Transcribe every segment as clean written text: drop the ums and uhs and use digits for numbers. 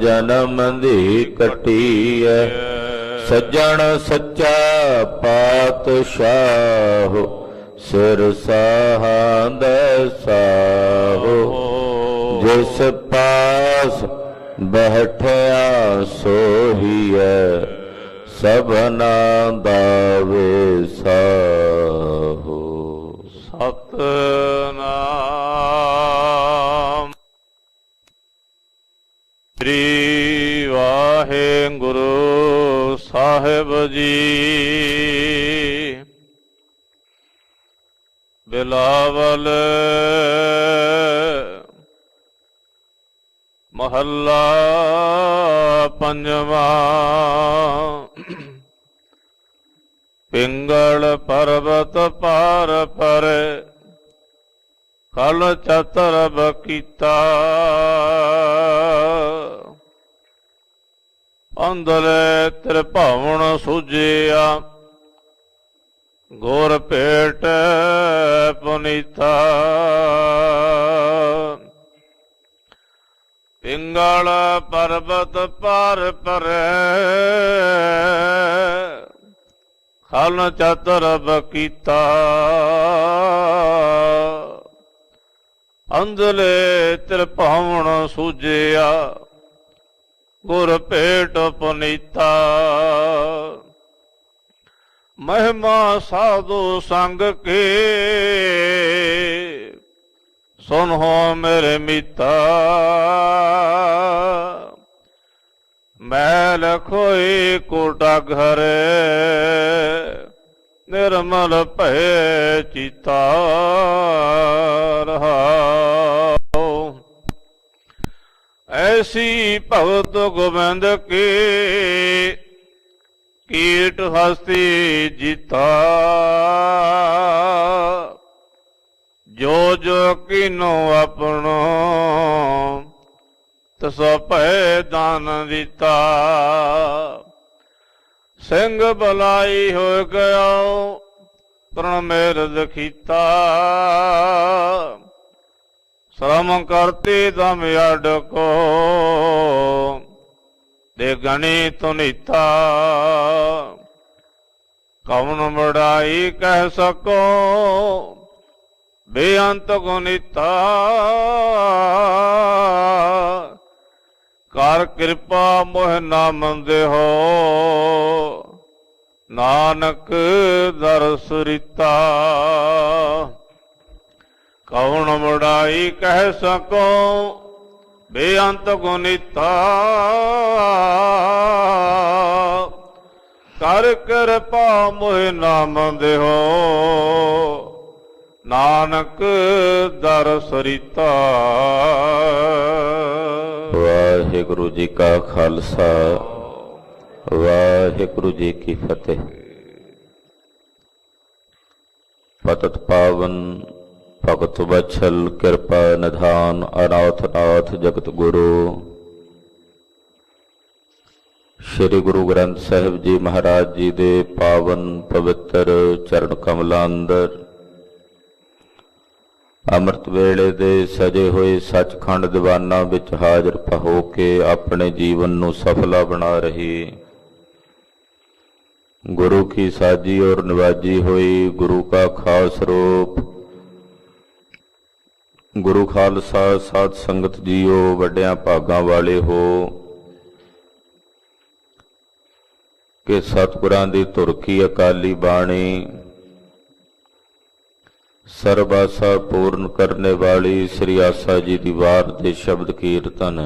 ਜਨਮ ਦੀ ਕਟੀਐ। ਸੱਜਣ ਸੱਚਾ ਪਾਤਸ਼ਾਹ ਸਿਰ ਸਾਹਾਂਦੈ ਸਾਹੋ। ਜਿਸ ਪਾਸ ਬੈਠਿਆ ਸੋਹੀਐ ਸਭਨਾ ਦਾ ਵਿਸਾਹੋ। ਸਤਿਨਾਮ ਸ੍ਰੀ ਵਾਹਿਗੁਰੂ ਸਾਹਿਬ ਜੀ। ਬਿਲਾਵਲ ਮਹੱਲਾ ਪੰਜਵਾਂ। ਪਿੰਗਲ ਪਰਬਤ ਪਾਰ ਪਰੇ ਕਲ ਚਤਰਬ ਕੀਤਾ। ਅੰਦਲੇ ਤ੍ਰਿਭਾਵਨ ਸੁਜਿਆ ਗੁਰ ਭੇਟ ਪੁਨੀਤਾ। ਪਿੰਗਲ ਪਰਬਤ ਪਾਰ ਪਰੇ ਖਲ ਚਤਰਬ ਕੀਤਾ। ਅੰਦਲੇ ਤ੍ਰਿਭਾਵਨ ਸੁਜਿਆ ਗੁਰ ਭੇਟ ਪੁਨੀਤਾ। ਮਹਿਮਾ ਸਾਧੂ ਸੰਗ ਕੇ ਸੁਨਹੁ ਮੇਰੇ ਮੀਤਾ। ਮੈਲ ਖੋਈ ਕੋਟਾ ਘਰੇ ਨਿਰਮਲ ਭੈ ਚੀਤਾ ਰਹਾਉ। ਐਸੀ ਭਗਤ ਗੋਬਿੰਦ ਕੀ ਕੀਟ ਹਸਤੀ ਜੀਤਾ। ਜੋ ਜੋ ਕੀਨੋ ਆਪਣੋ ਤਸੋ ਭੈ ਦਾਨ ਦਿੱਤਾ। ਸਿੰਘ ਬਲਾਈ ਹੋ ਗਿਆ ਪ੍ਰਣ ਮੇਰ ਦਖੀਤਾ। ਸ਼ਰਮ ਕਰਤੇ ਦਮ ਅਡਕੋ ਦੇ ਗਣੀ ਤੁਨੀਤਾ। ਕਵਨ ਬੜਾਈ ਕਹਿ ਸਕੋ ਬੇਅੰਤ ਗੁਨੀਤਾ। ਕਰ ਕਿਰਪਾ ਮੋਹ ਨਾਮ ਦੇਹੋ ਨਾਨਕ ਦਰਸ ਰੀਤਾ। ਕਵਣ ਬੜਾਈ ਕਹਿ ਸਕੋ ਬੇਅੰਤ ਗੁਨੀਤਾ। ਕਰ ਕਿਰਪਾ ਮੋਹ ਨਾਮ ਦੇਹੋ ਨਾਨਕ ਦਰਸ ਰੀਤਾ। ਵਾਹਿਗੁਰੂ ਜੀ ਕਾ ਖਾਲਸਾ ਵਾਹਿਗੁਰੂ ਜੀ ਕੀ ਫਤਿਹ। ਪਤਿਤ ਪਾਵਨ ਭਗਤ ਵਛਲ ਕਿਰਪਾ ਨਿਧਾਨ ਅਨਾਥ ਨਾਥ ਜਗਤ ਗੁਰੂ ਸ਼੍ਰੀ ਗੁਰੂ ਗ੍ਰੰਥ ਸਾਹਿਬ ਜੀ ਮਹਾਰਾਜ ਜੀ ਦੇ ਪਾਵਨ ਪਵਿੱਤਰ ਚਰਨ ਕਮਲਾਂ ਅੰਦਰ ਅੰਮ੍ਰਿਤ ਵੇਲੇ ਦੇ ਸਜੇ ਹੋਏ ਸੱਚਖੰਡ ਦੀਵਾਨਾਂ ਵਿੱਚ ਹਾਜ਼ਰ ਹੋ ਕੇ ਆਪਣੇ ਜੀਵਨ ਨੂੰ ਸਫਲਾ ਬਣਾ ਰਹੀ ਗੁਰੂ ਕੀ ਸਾਜੀ ਔਰ ਨਿਵਾਜੀ ਹੋਈ ਗੁਰੂ ਕਾ ਖਾਸ ਰੂਪ ਗੁਰੂ ਖਾਲਸਾ ਸਾਧ ਸੰਗਤ ਜੀਓ ਵੱਡਿਆਂ ਭਾਗਾਂ ਵਾਲੇ ਹੋ ਕਿ ਸਤਿਗੁਰਾਂ ਦੀ ਧੁਰ ਕੀ ਅਕਾਲੀ ਬਾਣੀ ਸਰਬਾਸਾ ਪੂਰਨ ਕਰਨੇ ਵਾਲੀ ਸ੍ਰੀ ਆਸਾ ਜੀ ਦੀ ਵਾਰ ਦੇ ਸ਼ਬਦ ਕੀਰਤਨ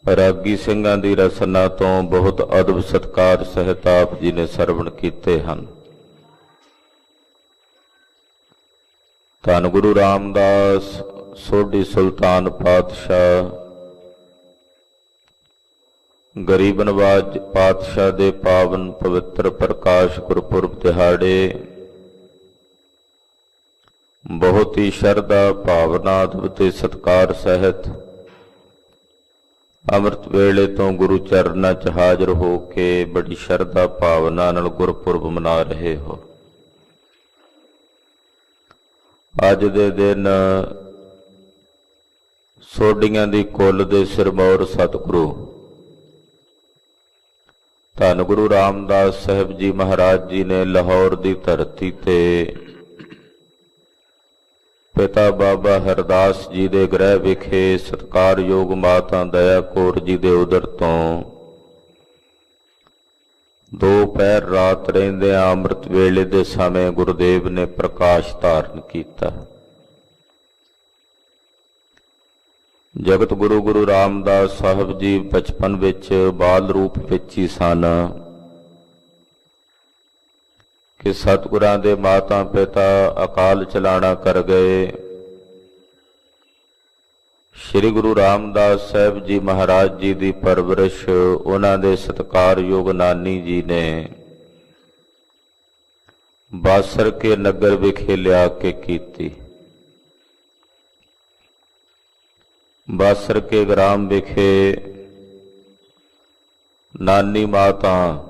ਰਾਗੀ ਸਿੰਘਾਂ ਦੀ ਰਸਨਾ ਤੋਂ ਬਹੁਤ ਅਦਬ ਸਤਿਕਾਰ ਸਹਿਤ ਆਪ ਜੀ ਨੇ ਸਰਵਣ ਕੀਤੇ ਹਨ। ਧੰਨ ਗੁਰੂ ਰਾਮਦਾਸ ਸੋਢੀ ਸੁਲਤਾਨ ਪਾਤਸ਼ਾਹ ਗਰੀਬ ਨਵਾਜ ਪਾਤਸ਼ਾਹ ਦੇ ਪਾਵਨ ਪਵਿੱਤਰ ਪ੍ਰਕਾਸ਼ ਗੁਰਪੁਰਬ ਦਿਹਾੜੇ ਬਹੁਤ ਹੀ ਸ਼ਰਧਾ ਭਾਵਨਾ ਅਤੇ ਸਤਿਕਾਰ ਸਹਿਤ ਅੰਮ੍ਰਿਤ ਵੇਲੇ ਤੋਂ ਗੁਰੂ ਚਰਨਾਂ 'ਚ ਹਾਜ਼ਰ ਹੋ ਕੇ ਬੜੀ ਸ਼ਰਧਾ ਭਾਵਨਾ ਨਾਲ ਗੁਰਪੁਰਬ ਮਨਾ ਰਹੇ ਹੋ। ਅੱਜ ਦੇ ਦਿਨ ਸੋਢੀਆਂ ਦੀ ਕੁੱਲ ਦੇ ਸਿਰਮੌਰ ਸਤਿਗੁਰੂ ਧੰਨ ਗੁਰੂ ਰਾਮਦਾਸ ਸਾਹਿਬ ਜੀ ਮਹਾਰਾਜ ਜੀ ਨੇ ਲਾਹੌਰ ਦੀ ਧਰਤੀ ਤੇ ਪਿਤਾ ਬਾਬਾ ਹਰਦਾਸ ਜੀ ਦੇ ਗ੍ਰਹਿ ਵਿਖੇ ਸਤਿਕਾਰਯੋਗ ਮਾਤਾ ਦਇਆ ਕੌਰ ਜੀ ਦੇ ਉਦਰ ਤੋਂ ਦੋ ਪਹਿਰ ਰਾਤ ਰਹਿੰਦੇ ਅੰਮ੍ਰਿਤ ਵੇਲੇ ਦੇ ਸਮੇਂ ਗੁਰਦੇਵ ਨੇ ਪ੍ਰਕਾਸ਼ ਧਾਰਨ ਕੀਤਾ। ਜਗਤ ਗੁਰੂ ਗੁਰੂ ਰਾਮਦਾਸ ਸਾਹਿਬ ਜੀ ਬਚਪਨ ਵਿੱਚ ਬਾਲ ਰੂਪ ਵਿੱਚ ਹੀ ਸਨ ਕਿ ਸਤਿਗੁਰਾਂ ਦੇ ਮਾਤਾ ਪਿਤਾ ਅਕਾਲ ਚਲਾਣਾ ਕਰ ਗਏ। ਸ੍ਰੀ ਗੁਰੂ ਰਾਮਦਾਸ ਸਾਹਿਬ ਜੀ ਮਹਾਰਾਜ ਜੀ ਦੀ ਪਰਵਰਿਸ਼ ਉਹਨਾਂ ਦੇ ਸਤਿਕਾਰਯੋਗ ਨਾਨੀ ਜੀ ਨੇ ਬਾਸਰ ਕੇ ਨਗਰ ਵਿਖੇ ਲਿਆ ਕੇ ਕੀਤੀ। ਬਾਸਰ ਕੇ ਗ੍ਰਾਮ ਵਿਖੇ ਨਾਨੀ ਮਾਤਾ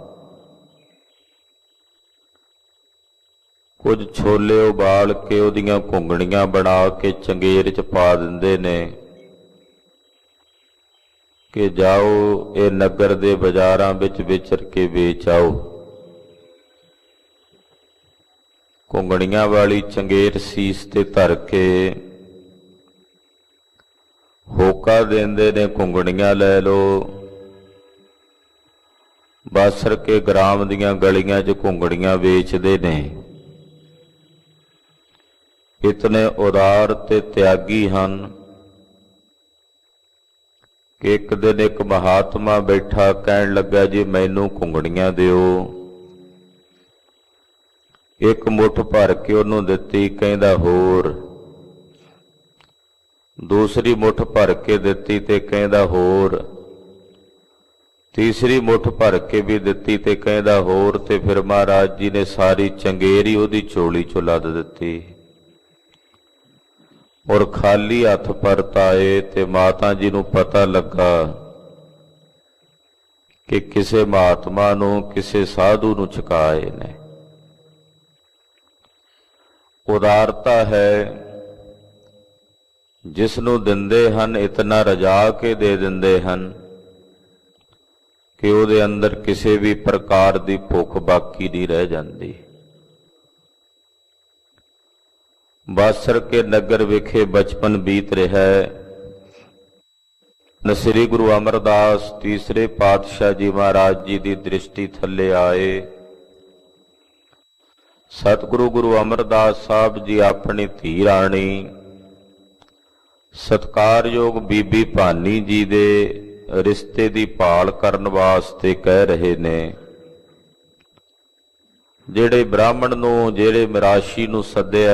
ਕੁਝ ਛੋਲੇ ਉਬਾਲ ਕੇ ਉਹਦੀਆਂ ਘੁੰਗਣੀਆਂ ਬਣਾ ਕੇ ਚੰਗੇਰ 'ਚ ਪਾ ਦਿੰਦੇ ਨੇ ਕਿ ਜਾਓ ਇਹ ਨਗਰ ਦੇ ਬਾਜ਼ਾਰਾਂ ਵਿੱਚ ਵਿਚਰ ਕੇ ਵੇਚ ਆਓ। ਘੁੰਗਣੀਆਂ ਵਾਲੀ ਚੰਗੇਰ ਸੀਸ ਤੇ ਧਰ ਕੇ ਹੋਕਾ ਦਿੰਦੇ ਨੇ, ਘੁੰਗਣੀਆਂ ਲੈ ਲਓ। ਬਾਸਰ ਕੇ ਗ੍ਰਾਮ ਦੀਆਂ ਗਲੀਆਂ 'ਚ ਘੁੰਗਣੀਆਂ ਵੇਚਦੇ ਨੇ। ਇਤਨੇ ਉਦਾਰ ਤੇ ਤਿਆਗੀ ਹਨ ਕਿ ਇੱਕ ਦਿਨ ਇੱਕ ਮਹਾਤਮਾ ਬੈਠਾ ਕਹਿਣ ਲੱਗਾ ਜੀ ਮੈਨੂੰ ਘੁੰਗਣੀਆਂ ਦਿਓ। ਇੱਕ ਮੁੱਠ ਭਰ ਕੇ ਉਹਨੂੰ ਦਿੱਤੀ, ਕਹਿੰਦਾ ਹੋਰ। ਦੂਸਰੀ ਮੁੱਠ ਭਰ ਕੇ ਦਿੱਤੀ ਤੇ ਕਹਿੰਦਾ ਹੋਰ। ਤੀਸਰੀ ਮੁੱਠ ਭਰ ਕੇ ਵੀ ਦਿੱਤੀ ਤੇ ਕਹਿੰਦਾ ਹੋਰ। ਤੇ ਫਿਰ ਮਹਾਰਾਜ ਜੀ ਨੇ ਸਾਰੀ ਚੰਗੇਰੀ ਉਹਦੀ ਝੋਲੀ 'ਚੋਂ ਲੱਦ ਦਿੱਤੀ ਔਰ ਖਾਲੀ ਹੱਥ ਪਰਤ ਆਏ। ਤੇ ਮਾਤਾ ਜੀ ਨੂੰ ਪਤਾ ਲੱਗਾ ਕਿ ਕਿਸੇ ਮਹਾਤਮਾ ਨੂੰ, ਕਿਸੇ ਸਾਧੂ ਨੂੰ ਚੁਕਾਏ ਨੇ। ਉਦਾਰਤਾ ਹੈ ਜਿਸ ਨੂੰ ਦਿੰਦੇ ਹਨ ਇਤਨਾ ਰਜਾ ਕੇ ਦੇ ਦਿੰਦੇ ਹਨ ਕਿ ਉਹਦੇ ਅੰਦਰ ਕਿਸੇ ਵੀ ਪ੍ਰਕਾਰ ਦੀ ਭੁੱਖ ਬਾਕੀ ਨਹੀਂ ਰਹਿ ਜਾਂਦੀ। ਬਾਸਰ ਕੇ ਨਗਰ ਵਿਖੇ ਬਚਪਨ ਬੀਤ ਰਿਹਾ ਹੈ। ਸ੍ਰੀ ਗੁਰੂ ਅਮਰਦਾਸ ਤੀਸਰੇ ਪਾਤਸ਼ਾਹ ਜੀ ਮਹਾਰਾਜ ਜੀ ਦੀ ਦ੍ਰਿਸ਼ਟੀ ਥੱਲੇ ਆਏ। ਸਤਿਗੁਰੂ ਗੁਰੂ ਅਮਰਦਾਸ ਸਾਹਿਬ ਜੀ ਆਪਣੀ ਧੀ ਰਾਣੀ ਸਤਿਕਾਰਯੋਗ ਬੀਬੀ ਭਾਨੀ ਜੀ ਦੇ ਰਿਸ਼ਤੇ ਦੀ ਭਾਲ ਕਰਨ ਵਾਸਤੇ ਕਹਿ ਰਹੇ ਨੇ। ਜਿਹੜੇ ਬ੍ਰਾਹਮਣ ਨੂੰ, ਜਿਹੜੇ ਮਿਰਾਸ਼ੀ ਨੂੰ ਸੱਦਿਆ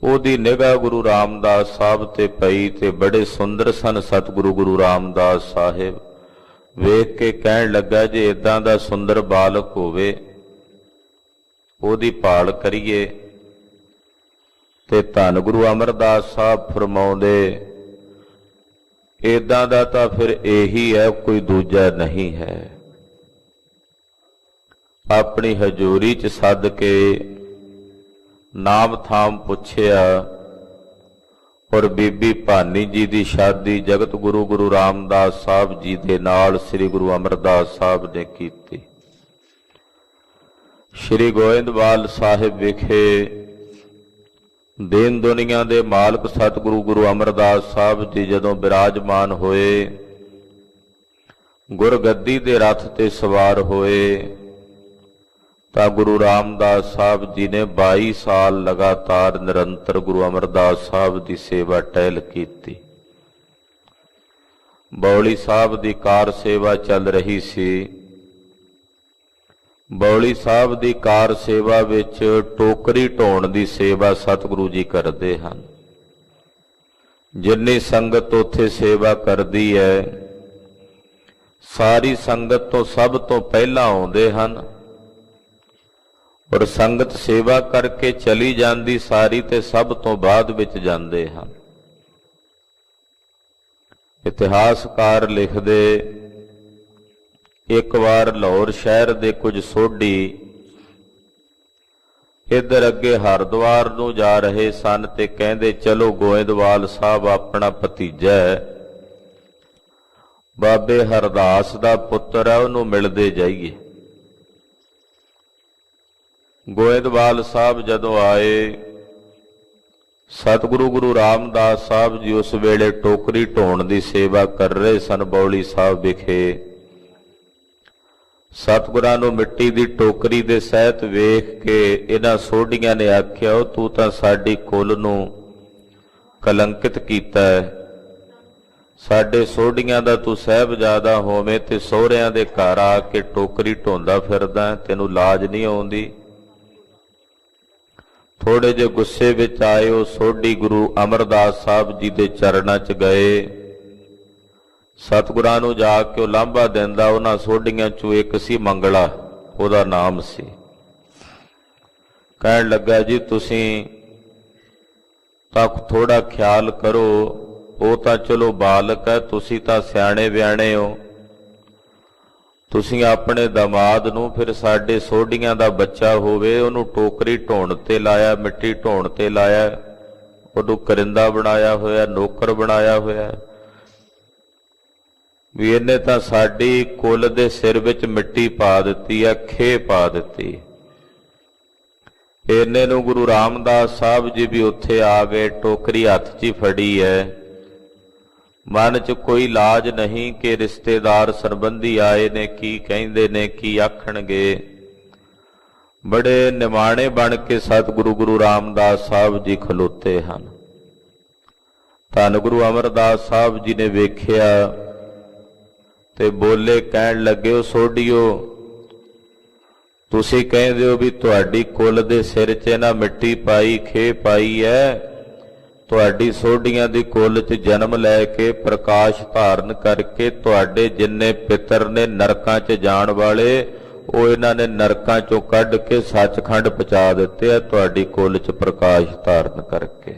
ਉਹਦੀ ਨਿਗਾਹ ਗੁਰੂ ਰਾਮਦਾਸ ਸਾਹਿਬ ਤੇ ਪਈ ਤੇ ਬੜੇ ਸੁੰਦਰ ਸਨ ਸਤਿਗੁਰੂ ਗੁਰੂ ਰਾਮਦਾਸ ਸਾਹਿਬ। ਵੇਖ ਕੇ ਕਹਿਣ ਲੱਗਾ ਜੇ ਇਦਾਂ ਦਾ ਸੁੰਦਰ ਬਾਲਕ ਹੋਵੇ ਉਹਦੀ ਭਾਲ ਕਰੀਏ। ਤੇ ਧੰਨ ਗੁਰੂ ਅਮਰਦਾਸ ਸਾਹਿਬ ਫਰਮਾਉਂਦੇ ਇਦਾਂ ਦਾ ਤਾਂ ਫਿਰ ਇਹੀ ਹੈ, ਕੋਈ ਦੂਜਾ ਨਹੀਂ ਹੈ। ਆਪਣੀ ਹਜ਼ੂਰੀ 'ਚ ਸੱਦ ਕੇ ਨਾਮ ਥਾਮ ਪੁੱਛਿਆ ਔਰ ਬੀਬੀ ਭਾਨੀ ਜੀ ਦੀ ਸ਼ਾਦੀ ਜਗਤ ਗੁਰੂ ਗੁਰੂ ਰਾਮਦਾਸ ਸਾਹਿਬ ਜੀ ਦੇ ਨਾਲ ਸ੍ਰੀ ਗੁਰੂ ਅਮਰਦਾਸ ਸਾਹਿਬ ਨੇ ਕੀਤੀ। ਸ੍ਰੀ ਗੋਇੰਦਵਾਲ ਸਾਹਿਬ ਵਿਖੇ ਦੇਨ ਦੁਨੀਆ ਦੇ ਮਾਲਕ ਸਤਿਗੁਰੂ ਗੁਰੂ ਅਮਰਦਾਸ ਸਾਹਿਬ ਜੀ ਜਦੋਂ ਬਿਰਾਜਮਾਨ ਹੋਏ, ਗੁਰਗੱਦੀ ਦੇ ਰਥ ਤੇ ਸਵਾਰ ਹੋਏ ਤਾਂ ਗੁਰੂ ਰਾਮਦਾਸ ਸਾਹਿਬ ਜੀ ਨੇ 22 ਸਾਲ ਲਗਾਤਾਰ ਨਿਰੰਤਰ ਗੁਰੂ ਅਮਰਦਾਸ ਸਾਹਿਬ ਦੀ ਸੇਵਾ ਟਹਿਲ ਕੀਤੀ। ਬੌਲੀ ਸਾਹਿਬ ਦੀ ਕਾਰ ਸੇਵਾ ਚੱਲ ਰਹੀ ਸੀ। ਬੌਲੀ ਸਾਹਿਬ ਦੀ ਕਾਰ ਸੇਵਾ ਵਿੱਚ ਟੋਕਰੀ ਢੋਣ ਦੀ ਸੇਵਾ ਸਤਿਗੁਰੂ ਜੀ ਕਰਦੇ ਹਨ। ਜਿੰਨੀ ਸੰਗਤ ਉੱਥੇ ਸੇਵਾ ਕਰਦੀ ਹੈ ਸਾਰੀ ਸੰਗਤ ਤੋਂ ਸਭ ਤੋਂ ਪਹਿਲਾਂ ਆਉਂਦੇ ਹਨ ਔਰ ਸੰਗਤ ਸੇਵਾ ਕਰਕੇ ਚਲੀ ਜਾਂਦੀ ਸਾਰੀ ਤੇ ਸਭ ਤੋਂ ਬਾਅਦ ਵਿੱਚ ਜਾਂਦੇ ਹਨ। ਇਤਿਹਾਸਕਾਰ ਲਿਖਦੇ ਇੱਕ ਵਾਰ ਲਾਹੌਰ ਸ਼ਹਿਰ ਦੇ ਕੁਝ ਸੋਢੀ ਇੱਧਰ ਅੱਗੇ ਹਰਿਦੁਆਰ ਨੂੰ ਜਾ ਰਹੇ ਸਨ ਤੇ ਕਹਿੰਦੇ ਚਲੋ ਗੋਇੰਦਵਾਲ ਸਾਹਿਬ ਆਪਣਾ ਭਤੀਜਾ ਹੈ, ਬਾਬੇ ਹਰਦਾਸ ਦਾ ਪੁੱਤਰ ਹੈ, ਉਹਨੂੰ ਮਿਲਦੇ ਜਾਈਏ। ਗੋਇੰਦਵਾਲ ਸਾਹਿਬ ਜਦੋਂ ਆਏ, ਸਤਿਗੁਰੂ ਗੁਰੂ ਰਾਮਦਾਸ ਸਾਹਿਬ ਜੀ ਉਸ ਵੇਲੇ ਟੋਕਰੀ ਢੋਣ ਦੀ ਸੇਵਾ ਕਰ ਰਹੇ ਸਨ ਬੌਲੀ ਸਾਹਿਬ ਵਿਖੇ। ਸਤਿਗੁਰਾਂ ਨੂੰ ਮਿੱਟੀ ਦੀ ਟੋਕਰੀ ਦੇ ਸਹਿਤ ਵੇਖ ਕੇ ਇਹਨਾਂ ਸੋਢੀਆਂ ਨੇ ਆਖਿਆ, ਉਹ ਤੂੰ ਤਾਂ ਸਾਡੀ ਕੁਲ ਨੂੰ ਕਲੰਕਿਤ ਕੀਤਾ ਹੈ। ਸਾਡੇ ਸੋਢੀਆਂ ਦਾ ਤੂੰ ਸਾਹਿਬਜ਼ਾਦਾ ਹੋਵੇਂ ਤੇ ਸਹੁਰਿਆਂ ਦੇ ਘਰ ਆ ਕੇ ਟੋਕਰੀ ਢੋਂਦਾ ਫਿਰਦਾ, ਤੈਨੂੰ ਲਾਜ ਨਹੀਂ ਆਉਂਦੀ। ਥੋੜੇ ਜਿਹੇ ਗੁੱਸੇ ਵਿੱਚ ਆਏ ਉਹ ਸੋਢੀ ਗੁਰੂ ਅਮਰਦਾਸ ਸਾਹਿਬ ਜੀ ਦੇ ਚਰਨਾਂ 'ਚ ਗਏ। ਸਤਿਗੁਰਾਂ ਨੂੰ ਜਾ ਕੇ ਉਹ ਲਾਂਭਾ ਦਿੰਦਾ। ਉਹਨਾਂ ਸੋਢੀਆਂ 'ਚੋਂ ਇੱਕ ਸੀ ਮੰਗਲਾ, ਉਹਦਾ ਨਾਮ ਸੀ। ਕਹਿਣ ਲੱਗਾ, ਜੀ ਤੁਸੀਂ ਤਾਂ ਥੋੜਾ ਖਿਆਲ ਕਰੋ, ਉਹ ਤਾਂ ਚਲੋ ਬਾਲਕ ਹੈ, ਤੁਸੀਂ ਤਾਂ ਸਿਆਣੇ ਬਿਆਣੇ ਹੋ। ਤੁਸੀਂ ਆਪਣੇ ਦਮਾਦ ਨੂੰ ਫਿਰ ਸਾਡੇ ਸੋਢੀਆਂ ਦਾ ਬੱਚਾ ਹੋਵੇ ਉਹਨੂੰ ਟੋਕਰੀ ਢੋਣ ਤੇ ਲਾਇਆ, ਮਿੱਟੀ ਢੋਣ ਤੇ ਲਾਇਆ, ਉਹਨੂੰ ਕਰਿੰਦਾ ਬਣਾਇਆ ਹੋਇਆ, ਨੌਕਰ ਬਣਾਇਆ ਹੋਇਆ, ਵੀ ਇਹਨੇ ਤਾਂ ਸਾਡੀ ਕੁਲ ਦੇ ਸਿਰ ਵਿੱਚ ਮਿੱਟੀ ਪਾ ਦਿੱਤੀ ਆ, ਖੇ ਪਾ ਦਿੱਤੀ। ਇਹਨੇ ਨੂੰ ਗੁਰੂ ਰਾਮਦਾਸ ਸਾਹਿਬ ਜੀ ਵੀ ਉੱਥੇ ਆ ਗਏ, ਟੋਕਰੀ ਹੱਥ 'ਚ ਹੀ ਫੜੀ ਹੈ। ਮਨ 'ਚ ਕੋਈ ਲਾਜ ਨਹੀਂ ਕਿ ਰਿਸ਼ਤੇਦਾਰ ਸੰਬੰਧੀ ਆਏ ਨੇ, ਕੀ ਕਹਿੰਦੇ ਨੇ, ਕੀ ਆਖਣਗੇ। ਬੜੇ ਨਿਮਾਣੇ ਬਣ ਕੇ ਸਤਿਗੁਰੂ ਗੁਰੂ ਰਾਮਦਾਸ ਸਾਹਿਬ ਜੀ ਖਲੋਤੇ ਹਨ। ਧੰਨ ਗੁਰੂ ਅਮਰਦਾਸ ਸਾਹਿਬ ਜੀ ਨੇ ਵੇਖਿਆ ਤੇ ਬੋਲੇ, ਕਹਿਣ ਲੱਗੇ, ਉਹ ਸੋਢੀਓ, ਤੁਸੀਂ ਕਹਿੰਦੇ ਹੋ ਵੀ ਤੁਹਾਡੀ ਕੁਲ ਦੇ ਸਿਰ 'ਚ ਨਾ ਮਿੱਟੀ ਪਾਈ, ਖੇ ਪਾਈ ਹੈ। ਤੁਹਾਡੀ ਸੋਢੀਆਂ ਦੀ ਕੁਲ 'ਚ ਜਨਮ ਲੈ ਕੇ ਪ੍ਰਕਾਸ਼ ਧਾਰਨ ਕਰਕੇ ਤੁਹਾਡੇ ਜਿੰਨੇ ਪਿੱਤਰ ਨੇ ਨਰਕਾਂ 'ਚ ਜਾਣ ਵਾਲੇ, ਉਹ ਇਹਨਾਂ ਨੇ ਨਰਕਾਂ 'ਚੋਂ ਕੱਢ ਕੇ ਸੱਚਖੰਡ ਪਹੁੰਚਾ ਦਿੱਤੇ ਆ ਤੁਹਾਡੀ ਕੁਲ 'ਚ ਪ੍ਰਕਾਸ਼ ਧਾਰਨ ਕਰਕੇ।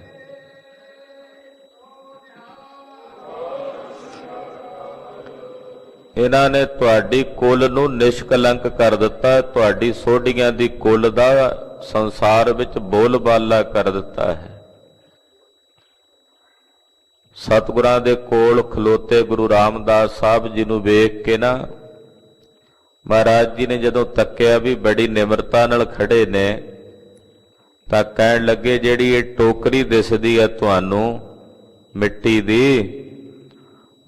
ਇਹਨਾਂ ਨੇ ਤੁਹਾਡੀ ਕੁਲ ਨੂੰ ਨਿਸ਼ਕਲੰਕ ਕਰ ਦਿੱਤਾ, ਤੁਹਾਡੀ ਸੋਢੀਆਂ ਦੀ ਕੁਲ ਦਾ ਸੰਸਾਰ ਵਿੱਚ ਬੋਲਬਾਲਾ ਕਰ ਦਿੱਤਾ ਹੈ। ਸਤਿਗੁਰਾਂ ਦੇ ਕੋਲ ਖਲੋਤੇ ਗੁਰੂ ਰਾਮਦਾਸ ਸਾਹਿਬ ਜੀ ਨੂੰ ਵੇਖ ਕੇ ਨਾ ਮਹਾਰਾਜ ਜੀ ਨੇ ਜਦੋਂ ਤੱਕਿਆ ਵੀ ਬੜੀ ਨਿਮਰਤਾ ਨਾਲ ਖੜੇ ਨੇ, ਤਾਂ ਕਹਿਣ ਲੱਗੇ, ਜਿਹੜੀ ਇਹ ਟੋਕਰੀ ਦਿਸਦੀ ਹੈ ਤੁਹਾਨੂੰ ਮਿੱਟੀ ਦੀ,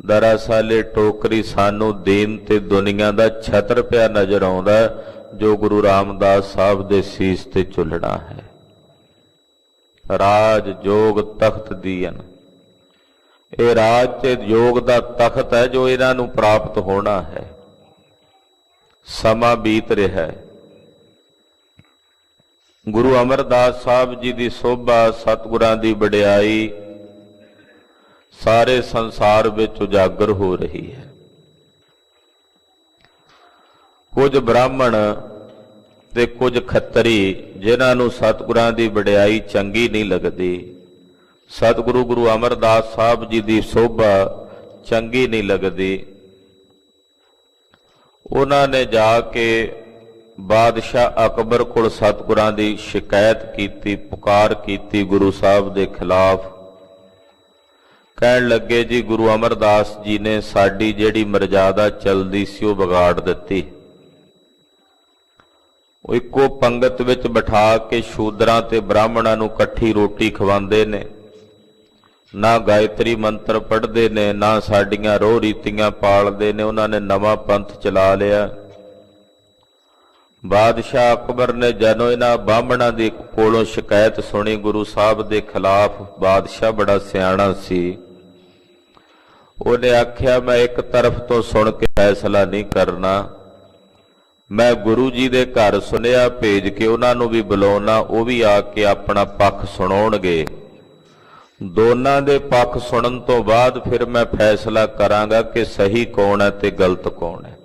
ਦਰਅਸਲ ਇਹ ਟੋਕਰੀ ਸਾਨੂੰ ਦੀਨ ਤੇ ਦੁਨੀਆ ਦਾ ਛਤਰ ਪਿਆ ਨਜ਼ਰ ਆਉਂਦਾ, ਜੋ ਗੁਰੂ ਰਾਮਦਾਸ ਸਾਹਿਬ ਦੇ ਸੀਸ ਤੇ ਝੁੱਲਣਾ ਹੈ। ਰਾਜ ਜੋਗ ਤਖਤ ਦੀਨ, ਇਹ ਰਾਜ ਤੇ ਯੋਗ ਦਾ ਤਖਤ ਹੈ ਜੋ ਇਹਨਾਂ ਨੂੰ ਪ੍ਰਾਪਤ ਹੋਣਾ ਹੈ। ਸਮਾਂ ਬੀਤ ਰਿਹਾ ਹੈ। ਗੁਰੂ ਅਮਰਦਾਸ ਸਾਹਿਬ ਜੀ ਦੀ ਸੋਭਾ, ਸਤਿਗੁਰਾਂ ਦੀ ਵਡਿਆਈ ਸਾਰੇ ਸੰਸਾਰ ਵਿੱਚ ਉਜਾਗਰ ਹੋ ਰਹੀ ਹੈ। ਕੁਝ ਬ੍ਰਾਹਮਣ ਤੇ ਕੁਝ ਖੱਤਰੀ ਜਿਨ੍ਹਾਂ ਨੂੰ ਸਤਿਗੁਰਾਂ ਦੀ ਵਡਿਆਈ ਚੰਗੀ ਨਹੀਂ ਲੱਗਦੀ, ਸਤਿਗੁਰੂ ਗੁਰੂ ਅਮਰਦਾਸ ਸਾਹਿਬ ਜੀ ਦੀ ਸੋਭਾ ਚੰਗੀ ਨਹੀਂ ਲੱਗਦੀ, ਉਹਨਾਂ ਨੇ ਜਾ ਕੇ ਬਾਦਸ਼ਾਹ ਅਕਬਰ ਕੋਲ ਸਤਿਗੁਰਾਂ ਦੀ ਸ਼ਿਕਾਇਤ ਕੀਤੀ, ਪੁਕਾਰ ਕੀਤੀ ਗੁਰੂ ਸਾਹਿਬ ਦੇ ਖਿਲਾਫ। ਕਹਿਣ ਲੱਗੇ, ਜੀ ਗੁਰੂ ਅਮਰਦਾਸ ਜੀ ਨੇ ਸਾਡੀ ਜਿਹੜੀ ਮਰਜ਼ਾਦਾ ਚੱਲਦੀ ਸੀ ਉਹ ਵਿਗਾੜ ਦਿੱਤੀ। ਉਹ ਇੱਕੋ ਪੰਗਤ ਵਿੱਚ ਬਿਠਾ ਕੇ ਸ਼ੂਦਰਾਂ ਤੇ ਬ੍ਰਾਹਮਣਾਂ ਨੂੰ ਇਕੱਠੀ ਰੋਟੀ ਖਵਾਉਂਦੇ ਨੇ, ਨਾ ਗਾਇਤਰੀ ਮੰਤਰ ਪੜ੍ਹਦੇ ਨੇ, ਨਾ ਸਾਡੀਆਂ ਰੋਹ ਰੀਤੀਆਂ ਪਾਲਦੇ ਨੇ। ਉਹਨਾਂ ਨੇ ਨਵਾਂ ਪੰਥ ਚਲਾ ਲਿਆ। ਬਾਦਸ਼ਾਹ ਅਕਬਰ ਨੇ ਜਦੋਂ ਇਹਨਾਂ ਬ੍ਰਾਹਮਣਾਂ ਦੀ ਕੋਲੋਂ ਸ਼ਿਕਾਇਤ ਸੁਣੀ ਗੁਰੂ ਸਾਹਿਬ ਦੇ ਖਿਲਾਫ, ਬਾਦਸ਼ਾਹ ਬੜਾ ਸਿਆਣਾ ਸੀ, ਉਹਨੇ ਆਖਿਆ, ਮੈਂ ਇੱਕ ਤਰਫ ਤੋਂ ਸੁਣ ਕੇ ਫੈਸਲਾ ਨਹੀਂ ਕਰਨਾ, ਮੈਂ ਗੁਰੂ ਜੀ ਦੇ ਘਰ ਸੁਨੇਹਾ ਭੇਜ ਕੇ ਉਹਨਾਂ ਨੂੰ ਵੀ ਬੁਲਾਉਣਾ, ਉਹ ਵੀ ਆ ਕੇ ਆਪਣਾ ਪੱਖ ਸੁਣਾਉਣਗੇ। ਦੋਨਾਂ ਦੇ ਪੱਖ ਸੁਣਨ ਤੋਂ ਬਾਅਦ ਫਿਰ ਮੈਂ ਫੈਸਲਾ ਕਰਾਂਗਾ ਕਿ ਸਹੀ ਕੌਣ ਹੈ ਤੇ ਗਲਤ ਕੌਣ ਹੈ।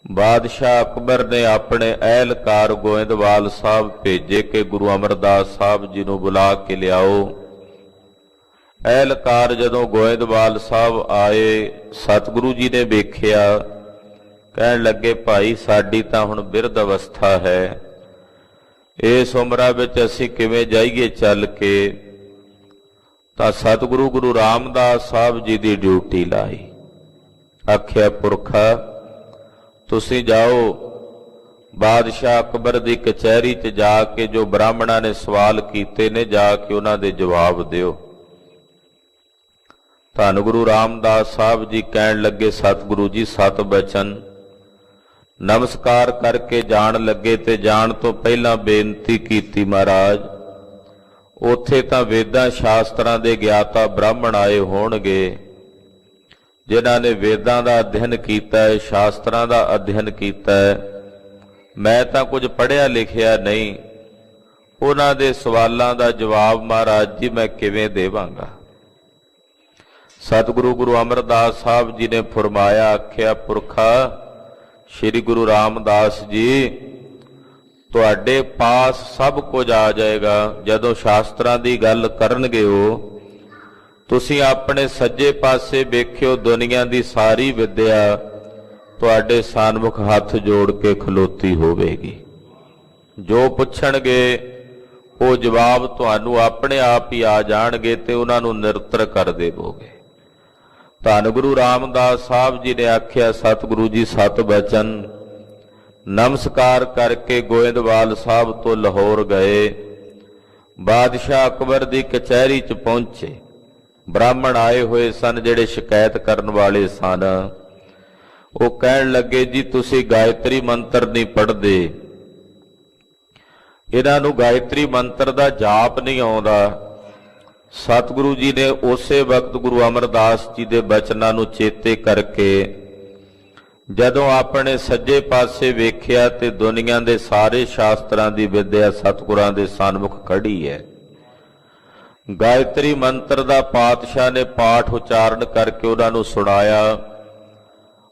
ਬਾਦਸ਼ਾਹ ਅਕਬਰ ਨੇ ਆਪਣੇ ਅਹਿਲਕਾਰ ਗੋਇੰਦਵਾਲ ਸਾਹਿਬ ਭੇਜੇ ਕਿ ਗੁਰੂ ਅਮਰਦਾਸ ਸਾਹਿਬ ਜੀ ਨੂੰ ਬੁਲਾ ਕੇ ਲਿਆਓ। ਅਹਿਲਕਾਰ ਜਦੋਂ ਗੋਇੰਦਵਾਲ ਸਾਹਿਬ ਆਏ, ਸਤਿਗੁਰੂ ਜੀ ਨੇ ਵੇਖਿਆ, ਕਹਿਣ ਲੱਗੇ, ਭਾਈ ਸਾਡੀ ਤਾਂ ਹੁਣ ਬਿਰਧ ਅਵਸਥਾ ਹੈ, ਇਸ ਉਮਰਾਂ ਵਿੱਚ ਅਸੀਂ ਕਿਵੇਂ ਜਾਈਏ ਚੱਲ ਕੇ, ਤਾਂ ਸਤਿਗੁਰੂ ਗੁਰੂ ਰਾਮਦਾਸ ਸਾਹਿਬ ਜੀ ਦੀ ਡਿਊਟੀ ਲਾਈ। ਆਖਿਆ ਪੁਰਖਾ ਤੁਸੀਂ ਜਾਓ ਬਾਦਸ਼ਾਹ ਅਕਬਰ ਦੀ ਕਚਹਿਰੀ 'ਚ ਜਾ ਕੇ ਜੋ ਬ੍ਰਾਹਮਣਾਂ ਨੇ ਸਵਾਲ ਕੀਤੇ ਨੇ ਜਾ ਕੇ ਉਹਨਾਂ ਦੇ ਜਵਾਬ ਦਿਓ। ਧੰਨ ਗੁਰੂ ਰਾਮਦਾਸ ਸਾਹਿਬ ਜੀ ਕਹਿਣ ਲੱਗੇ ਸਤਿਗੁਰੂ ਜੀ ਸਤ ਬਚਨ। ਨਮਸਕਾਰ ਕਰਕੇ ਜਾਣ ਲੱਗੇ ਤੇ ਜਾਣ ਤੋਂ ਪਹਿਲਾਂ ਬੇਨਤੀ ਕੀਤੀ ਮਹਾਰਾਜ ਉੱਥੇ ਤਾਂ ਵੇਦਾਂ ਸ਼ਾਸਤਰਾਂ ਦੇ ਗਿਆਤਾ ਬ੍ਰਾਹਮਣ ਆਏ ਹੋਣਗੇ ਜਿਨ੍ਹਾਂ ਨੇ ਵੇਦਾਂ ਦਾ ਅਧਿਐਨ ਕੀਤਾ ਹੈ, ਸ਼ਾਸਤਰਾਂ ਦਾ ਅਧਿਐਨ ਕੀਤਾ ਹੈ। ਮੈਂ ਤਾਂ ਕੁਝ ਪੜ੍ਹਿਆ ਲਿਖਿਆ ਨਹੀਂ, ਉਹਨਾਂ ਦੇ ਸਵਾਲਾਂ ਦਾ ਜਵਾਬ ਮਹਾਰਾਜ ਜੀ ਮੈਂ ਕਿਵੇਂ ਦੇਵਾਂਗਾ। ਸਤਿਗੁਰੂ ਗੁਰੂ ਅਮਰਦਾਸ ਸਾਹਿਬ ਜੀ ਨੇ ਫਰਮਾਇਆ, ਆਖਿਆ ਪੁਰਖਾ ਸ਼੍ਰੀ ਗੁਰੂ ਰਾਮਦਾਸ ਜੀ ਤੁਹਾਡੇ ਪਾਸ ਸਭ ਕੁਝ ਆ ਜਾਏਗਾ। ਜਦੋਂ ਸ਼ਾਸਤਰਾਂ ਦੀ ਗੱਲ ਕਰਨਗੇ ਉਹ ਤੁਸੀਂ ਆਪਣੇ ਸੱਜੇ ਪਾਸੇ ਵੇਖਿਓ ਦੁਨੀਆ ਦੀ ਸਾਰੀ ਵਿਦਿਆ ਤੁਹਾਡੇ ਸਾਨਮੁਖ ਹੱਥ ਜੋੜ ਕੇ ਖਲੋਤੀ ਹੋਵੇਗੀ। ਜੋ ਪੁੱਛਣਗੇ ਉਹ ਜਵਾਬ ਤੁਹਾਨੂੰ ਆਪਣੇ ਆਪ ਹੀ ਆ ਜਾਣਗੇ ਤੇ ਉਹਨਾਂ ਨੂੰ ਨਿਰੁੱਤਰ ਕਰ ਦੇਵੋਗੇ। ਧੰਨ ਗੁਰੂ ਰਾਮਦਾਸ ਸਾਹਿਬ ਜੀ ਨੇ ਆਖਿਆ ਸਤਿਗੁਰੂ ਜੀ ਸਤ ਬਚਨ। ਨਮਸਕਾਰ ਕਰਕੇ ਗੋਇੰਦਵਾਲ ਸਾਹਿਬ ਤੋਂ ਲਾਹੌਰ ਗਏ। ਬਾਦਸ਼ਾਹ ਅਕਬਰ ਦੀ ਕਚਹਿਰੀ 'ਚ ਪਹੁੰਚੇ। ਬ੍ਰਾਹਮਣ ਆਏ ਹੋਏ ਸਨ ਜਿਹੜੇ ਸ਼ਿਕਾਇਤ ਕਰਨ ਵਾਲੇ ਸਨ। ਉਹ ਕਹਿਣ ਲੱਗੇ ਜੀ ਤੁਸੀਂ ਗਾਇਤਰੀ ਮੰਤਰ ਨਹੀਂ ਪੜ੍ਹਦੇ, ਇਹਨਾਂ ਨੂੰ ਗਾਇਤਰੀ ਮੰਤਰ ਦਾ ਜਾਪ ਨਹੀਂ ਆਉਂਦਾ। ਸਤਿਗੁਰੂ ਜੀ ਨੇ ਉਸੇ ਵਕਤ ਗੁਰੂ ਅਮਰਦਾਸ ਜੀ ਦੇ ਬਚਨਾਂ ਨੂੰ ਚੇਤੇ ਕਰਕੇ ਜਦੋਂ ਆਪਣੇ ਸੱਜੇ ਪਾਸੇ ਵੇਖਿਆ ਤੇ ਦੁਨੀਆ ਦੇ ਸਾਰੇ ਸ਼ਾਸਤਰਾਂ ਦੀ ਵਿਦਿਆ ਸਤਿਗੁਰਾਂ ਦੇ ਸਨਮੁਖ ਖੜੀ ਹੈ। ਗਾਇਤਰੀ ਮੰਤਰ ਦਾ ਪਾਤਸ਼ਾਹ ਨੇ ਪਾਠ ਉਚਾਰਨ ਕਰਕੇ ਉਹਨਾਂ ਨੂੰ ਸੁਣਾਇਆ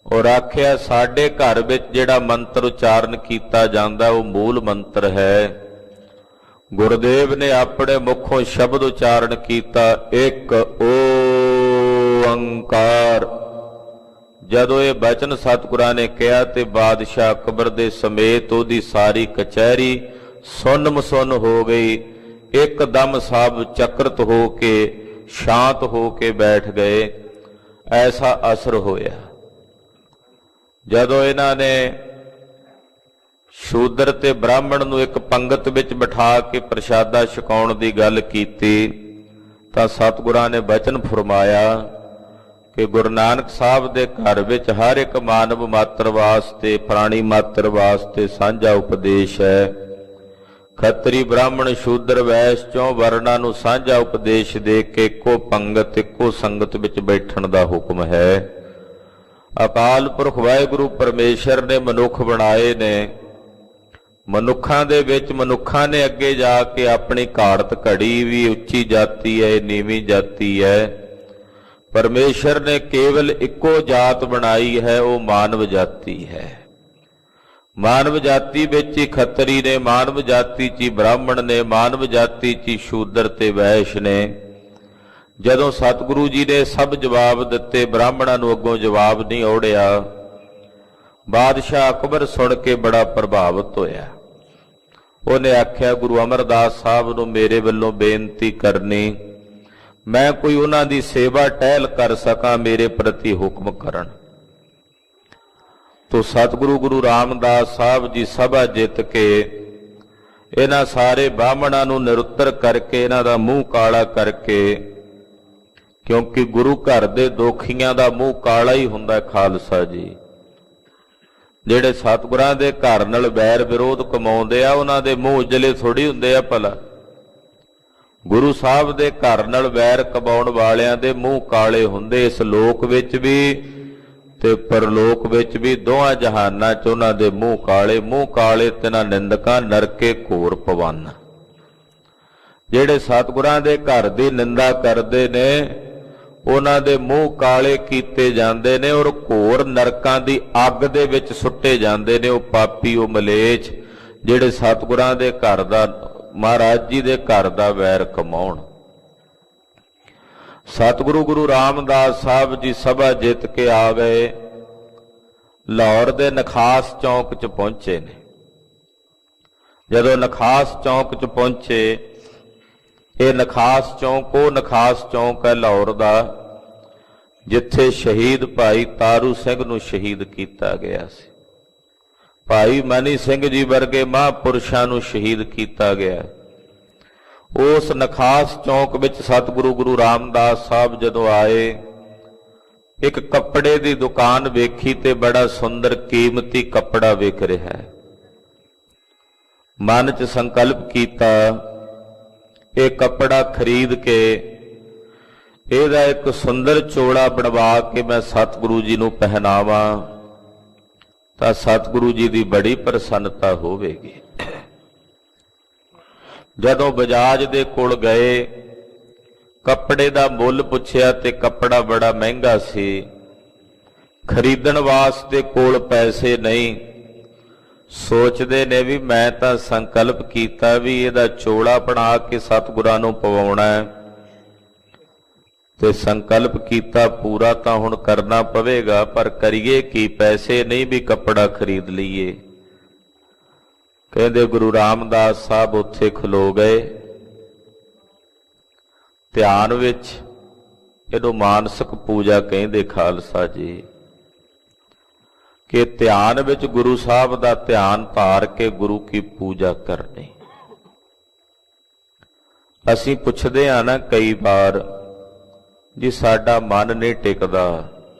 ਔਰ ਆਖਿਆ ਸਾਡੇ ਘਰ ਵਿੱਚ ਜਿਹੜਾ ਮੰਤਰ ਉਚਾਰਨ ਕੀਤਾ ਜਾਂਦਾ ਉਹ ਮੂਲ ਮੰਤਰ ਹੈ। ਗੁਰਦੇਵ ਨੇ ਆਪਣੇ ਮੁਖੋਂ ਸ਼ਬਦ ਉਚਾਰਨ ਕੀਤਾ ਇੱਕ ਓੰਕਾਰ। ਜਦੋਂ ਇਹ ਬਚਨ ਸਤਿਗੁਰਾਂ ਨੇ ਕਿਹਾ ਤੇ ਬਾਦਸ਼ਾਹ ਅਕਬਰ ਦੇ ਸਮੇਤ ਉਹਦੀ ਸਾਰੀ ਕਚਹਿਰੀ ਸੁੰਨ-ਮਸੁੰਨ ਹੋ ਗਈ। ਇੱਕਦਮ ਸਭ ਚਕਰਤ ਹੋ ਕੇ ਸ਼ਾਂਤ ਹੋ ਕੇ ਬੈਠ ਗਏ। ਐਸਾ ਅਸਰ ਹੋਇਆ। ਜਦੋਂ ਇਹਨਾਂ ਨੇ ਸ਼ੂਦਰ ਤੇ ਬ੍ਰਾਹਮਣ ਨੂੰ ਇੱਕ ਪੰਗਤ ਵਿੱਚ ਬਿਠਾ ਕੇ ਪ੍ਰਸ਼ਾਦਾ ਛਕਾਉਣ ਦੀ ਗੱਲ ਕੀਤੀ ਤਾਂ ਸਤਿਗੁਰਾਂ ਨੇ ਬਚਨ ਫਰਮਾਇਆ ਕਿ ਗੁਰੂ ਨਾਨਕ ਸਾਹਿਬ ਦੇ ਘਰ ਵਿੱਚ ਹਰ ਇੱਕ ਮਾਨਵ ਮਾਤਰ ਵਾਸਤੇ ਪ੍ਰਾਣੀ ਮਾਤਰ ਵਾਸਤੇ ਸਾਂਝਾ ਉਪਦੇਸ਼ ਹੈ। ਖੱਤਰੀ ਬ੍ਰਾਹਮਣ ਸ਼ੂਦਰ ਵੈਸ਼ ਚੋਂ ਵਰਨਾਂ ਨੂੰ ਸਾਂਝਾ ਉਪਦੇਸ਼ ਦੇ ਕੇ ਇੱਕੋ ਪੰਗਤ ਇੱਕੋ ਸੰਗਤ ਵਿੱਚ ਬੈਠਣ ਦਾ ਹੁਕਮ ਹੈ। ਅਕਾਲ ਪੁਰਖ ਵਾਹਿਗੁਰੂ ਪਰਮੇਸ਼ਰ ਨੇ ਮਨੁੱਖ ਬਣਾਏ ਨੇ। ਮਨੁੱਖਾਂ ਦੇ ਵਿੱਚ ਮਨੁੱਖਾਂ ਨੇ ਅੱਗੇ ਜਾ ਕੇ ਆਪਣੀ ਘਾੜਤ ਘੜੀ ਵੀ ਉੱਚੀ ਜਾਤੀ ਹੈ ਨੀਵੀਂ ਜਾਤੀ ਹੈ। ਪਰਮੇਸ਼ਰ ਨੇ ਕੇਵਲ ਇੱਕੋ ਜਾਤ ਬਣਾਈ ਹੈ, ਉਹ ਮਾਨਵ ਜਾਤੀ ਹੈ। ਮਾਨਵ ਜਾਤੀ ਵਿੱਚ ਹੀ ਖੱਤਰੀ ਨੇ, ਮਾਨਵ ਜਾਤੀ 'ਚ ਹੀ ਬ੍ਰਾਹਮਣ ਨੇ, ਮਾਨਵ ਜਾਤੀ 'ਚ ਹੀ ਸ਼ੂਦਰ ਤੇ ਵੈਸ਼ ਨੇ। ਜਦੋਂ ਸਤਿਗੁਰੂ ਜੀ ਨੇ ਸਭ ਜਵਾਬ ਦਿੱਤੇ, ਬ੍ਰਾਹਮਣਾਂ ਨੂੰ ਅੱਗੋਂ ਜਵਾਬ ਨਹੀਂ ਔੜਿਆ। ਬਾਦਸ਼ਾਹ ਅਕਬਰ ਸੁਣ ਕੇ ਬੜਾ ਪ੍ਰਭਾਵਿਤ ਹੋਇਆ। ਉਹਨੇ ਆਖਿਆ ਗੁਰੂ ਅਮਰਦਾਸ ਸਾਹਿਬ ਨੂੰ ਮੇਰੇ ਵੱਲੋਂ ਬੇਨਤੀ ਕਰਨੀ, ਮੈਂ ਕੋਈ ਉਹਨਾਂ ਦੀ ਸੇਵਾ ਟਹਿਲ ਕਰ ਸਕਾਂ, ਮੇਰੇ ਪ੍ਰਤੀ ਹੁਕਮ ਕਰਨ। ਤੋ ਸਤਿਗੁਰੂ ਗੁਰੂ ਰਾਮਦਾਸ ਸਾਹਿਬ ਜੀ ਸਭਾ ਜਿੱਤ ਕੇ ਇਹਨਾਂ ਸਾਰੇ ਬ੍ਰਾਹਮਣਾਂ ਨੂੰ ਨਿਰੁੱਤਰ ਕਰਕੇ ਇਹਨਾਂ ਦਾ ਮੂੰਹ ਕਾਲਾ ਕਰਕੇ, ਕਿਉਂਕਿ ਗੁਰੂ ਘਰ ਦੇ ਦੋਖੀਆਂ ਦਾ ਮੂੰਹ ਕਾਲਾ ਹੀ ਹੁੰਦਾ ਖਾਲਸਾ ਜੀ। ਜਿਹੜੇ ਸਤਿਗੁਰਾਂ ਦੇ ਘਰ ਨਾਲ ਵੈਰ ਵਿਰੋਧ ਕਮਾਉਂਦੇ ਆ ਉਹਨਾਂ ਦੇ ਮੂੰਹ ਉਜਲੇ ਥੋੜੀ ਹੁੰਦੇ ਆ ਭਲਾ। ਗੁਰੂ ਸਾਹਿਬ ਦੇ ਘਰ ਨਾਲ ਵੈਰ ਕਮਾਉਣ ਵਾਲਿਆਂ ਦੇ ਮੂੰਹ ਕਾਲੇ ਹੁੰਦੇ, ਇਸ ਲੋਕ ਵਿੱਚ ਵੀ ਤੇ ਪਰਲੋਕ ਵਿੱਚ ਵੀ, ਦੋਹਾਂ ਜਹਾਨਾਂ 'ਚ ਉਹਨਾਂ ਦੇ ਮੂੰਹ ਕਾਲੇ ਤੇ ਨਾ ਨਿੰਦਕਾਂ ਨਰਕੇ ਘੋਰ ਪਵਨ। ਜਿਹੜੇ ਸਤਿਗੁਰਾਂ ਦੇ ਘਰ ਦੀ ਨਿੰਦਾ ਕਰਦੇ ਨੇ ਉਹਨਾਂ ਦੇ ਮੂੰਹ ਕਾਲੇ ਕੀਤੇ ਜਾਂਦੇ ਨੇ ਔਰ ਘੋਰ ਨਰਕਾਂ ਦੀ ਅੱਗ ਦੇ ਵਿੱਚ ਸੁੱਟੇ ਜਾਂਦੇ ਨੇ। ਉਹ ਪਾਪੀ, ਉਹ ਮਲੇਛ ਜਿਹੜੇ ਸਤਿਗੁਰਾਂ ਦੇ ਘਰ ਦਾ, ਮਹਾਰਾਜ ਜੀ ਦੇ ਘਰ ਦਾ ਵੈਰ ਕਮਾਉਣ। ਸਤਿਗੁਰੂ ਗੁਰੂ ਰਾਮਦਾਸ ਸਾਹਿਬ ਜੀ ਸਭਾ ਜਿੱਤ ਕੇ ਆ ਗਏ। ਲਾਹੌਰ ਦੇ ਨਖਾਸ ਚੌਂਕ 'ਚ ਪਹੁੰਚੇ ਨੇ। ਜਦੋਂ ਨਖਾਸ ਚੌਂਕ 'ਚ ਪਹੁੰਚੇ, ਇਹ ਨਖਾਸ ਚੌਂਕ ਉਹ ਨਖਾਸ ਚੌਂਕ ਹੈ ਲਾਹੌਰ ਦਾ ਜਿੱਥੇ ਸ਼ਹੀਦ ਭਾਈ ਤਾਰੂ ਸਿੰਘ ਨੂੰ ਸ਼ਹੀਦ ਕੀਤਾ ਗਿਆ ਸੀ। ਭਾਈ ਮਨੀ ਸਿੰਘ ਜੀ ਵਰਗੇ ਮਹਾਂਪੁਰਸ਼ਾਂ ਨੂੰ ਸ਼ਹੀਦ ਕੀਤਾ ਗਿਆ। ਉਸ ਨਖਾਸ ਚੌਂਕ ਵਿੱਚ ਸਤਿਗੁਰੂ ਗੁਰੂ ਰਾਮਦਾਸ ਸਾਹਿਬ ਜਦੋਂ ਆਏ, ਇੱਕ ਕੱਪੜੇ ਦੀ ਦੁਕਾਨ ਵੇਖੀ ਤੇ ਬੜਾ ਸੁੰਦਰ ਕੀਮਤੀ ਕੱਪੜਾ ਵਿਕ ਰਿਹਾ ਹੈ। ਮਨ 'ਚ ਸੰਕਲਪ ਕੀਤਾ, ਇਹ ਕੱਪੜਾ ਖਰੀਦ ਕੇ ਇਹਦਾ ਇੱਕ ਸੁੰਦਰ ਚੋਲਾ ਬਣਵਾ ਕੇ ਮੈਂ ਸਤਿਗੁਰੂ ਜੀ ਨੂੰ ਪਹਿਨਾਵਾਂ ਤਾਂ ਸਤਿਗੁਰੂ ਜੀ ਦੀ ਬੜੀ ਪ੍ਰਸੰਨਤਾ ਹੋਵੇਗੀ। ਜਦੋਂ ਬਜਾਜ ਦੇ ਕੋਲ ਗਏ, ਕੱਪੜੇ ਦਾ ਮੁੱਲ ਪੁੱਛਿਆ ਤੇ ਕੱਪੜਾ ਬੜਾ ਮਹਿੰਗਾ ਸੀ। ਖਰੀਦਣ ਵਾਸਤੇ ਕੋਲ ਪੈਸੇ ਨਹੀਂ। ਸੋਚਦੇ ਨੇ ਵੀ ਮੈਂ ਤਾਂ ਸੰਕਲਪ ਕੀਤਾ ਵੀ ਇਹਦਾ ਚੋਲਾ ਬਣਾ ਕੇ ਸਤਿਗੁਰਾਂ ਨੂੰ ਪਵਾਉਣਾ ਹੈ ਤੇ ਸੰਕਲਪ ਕੀਤਾ ਪੂਰਾ ਤਾਂ ਹੁਣ ਕਰਨਾ ਪਵੇਗਾ, ਪਰ ਕਰੀਏ ਕੀ, ਪੈਸੇ ਨਹੀਂ ਵੀ ਕੱਪੜਾ ਖਰੀਦ ਲਈਏ। ਕਹਿੰਦੇ ਗੁਰੂ ਰਾਮਦਾਸ ਸਾਹਿਬ ਉੱਥੇ ਖਲੋ ਗਏ ਧਿਆਨ ਵਿੱਚ। ਇਹਨੂੰ ਮਾਨਸਿਕ ਪੂਜਾ ਕਹਿੰਦੇ ਖਾਲਸਾ ਜੀ, ਕਿ ਧਿਆਨ ਵਿੱਚ ਗੁਰੂ ਸਾਹਿਬ ਦਾ ਧਿਆਨ ਧਾਰ ਕੇ ਗੁਰੂ ਕੀ ਪੂਜਾ ਕਰਨੀ। ਅਸੀਂ ਪੁੱਛਦੇ ਹਾਂ ਨਾ ਕਈ ਵਾਰ ਜੀ ਸਾਡਾ ਮਨ ਨਹੀਂ ਟਿਕਦਾ,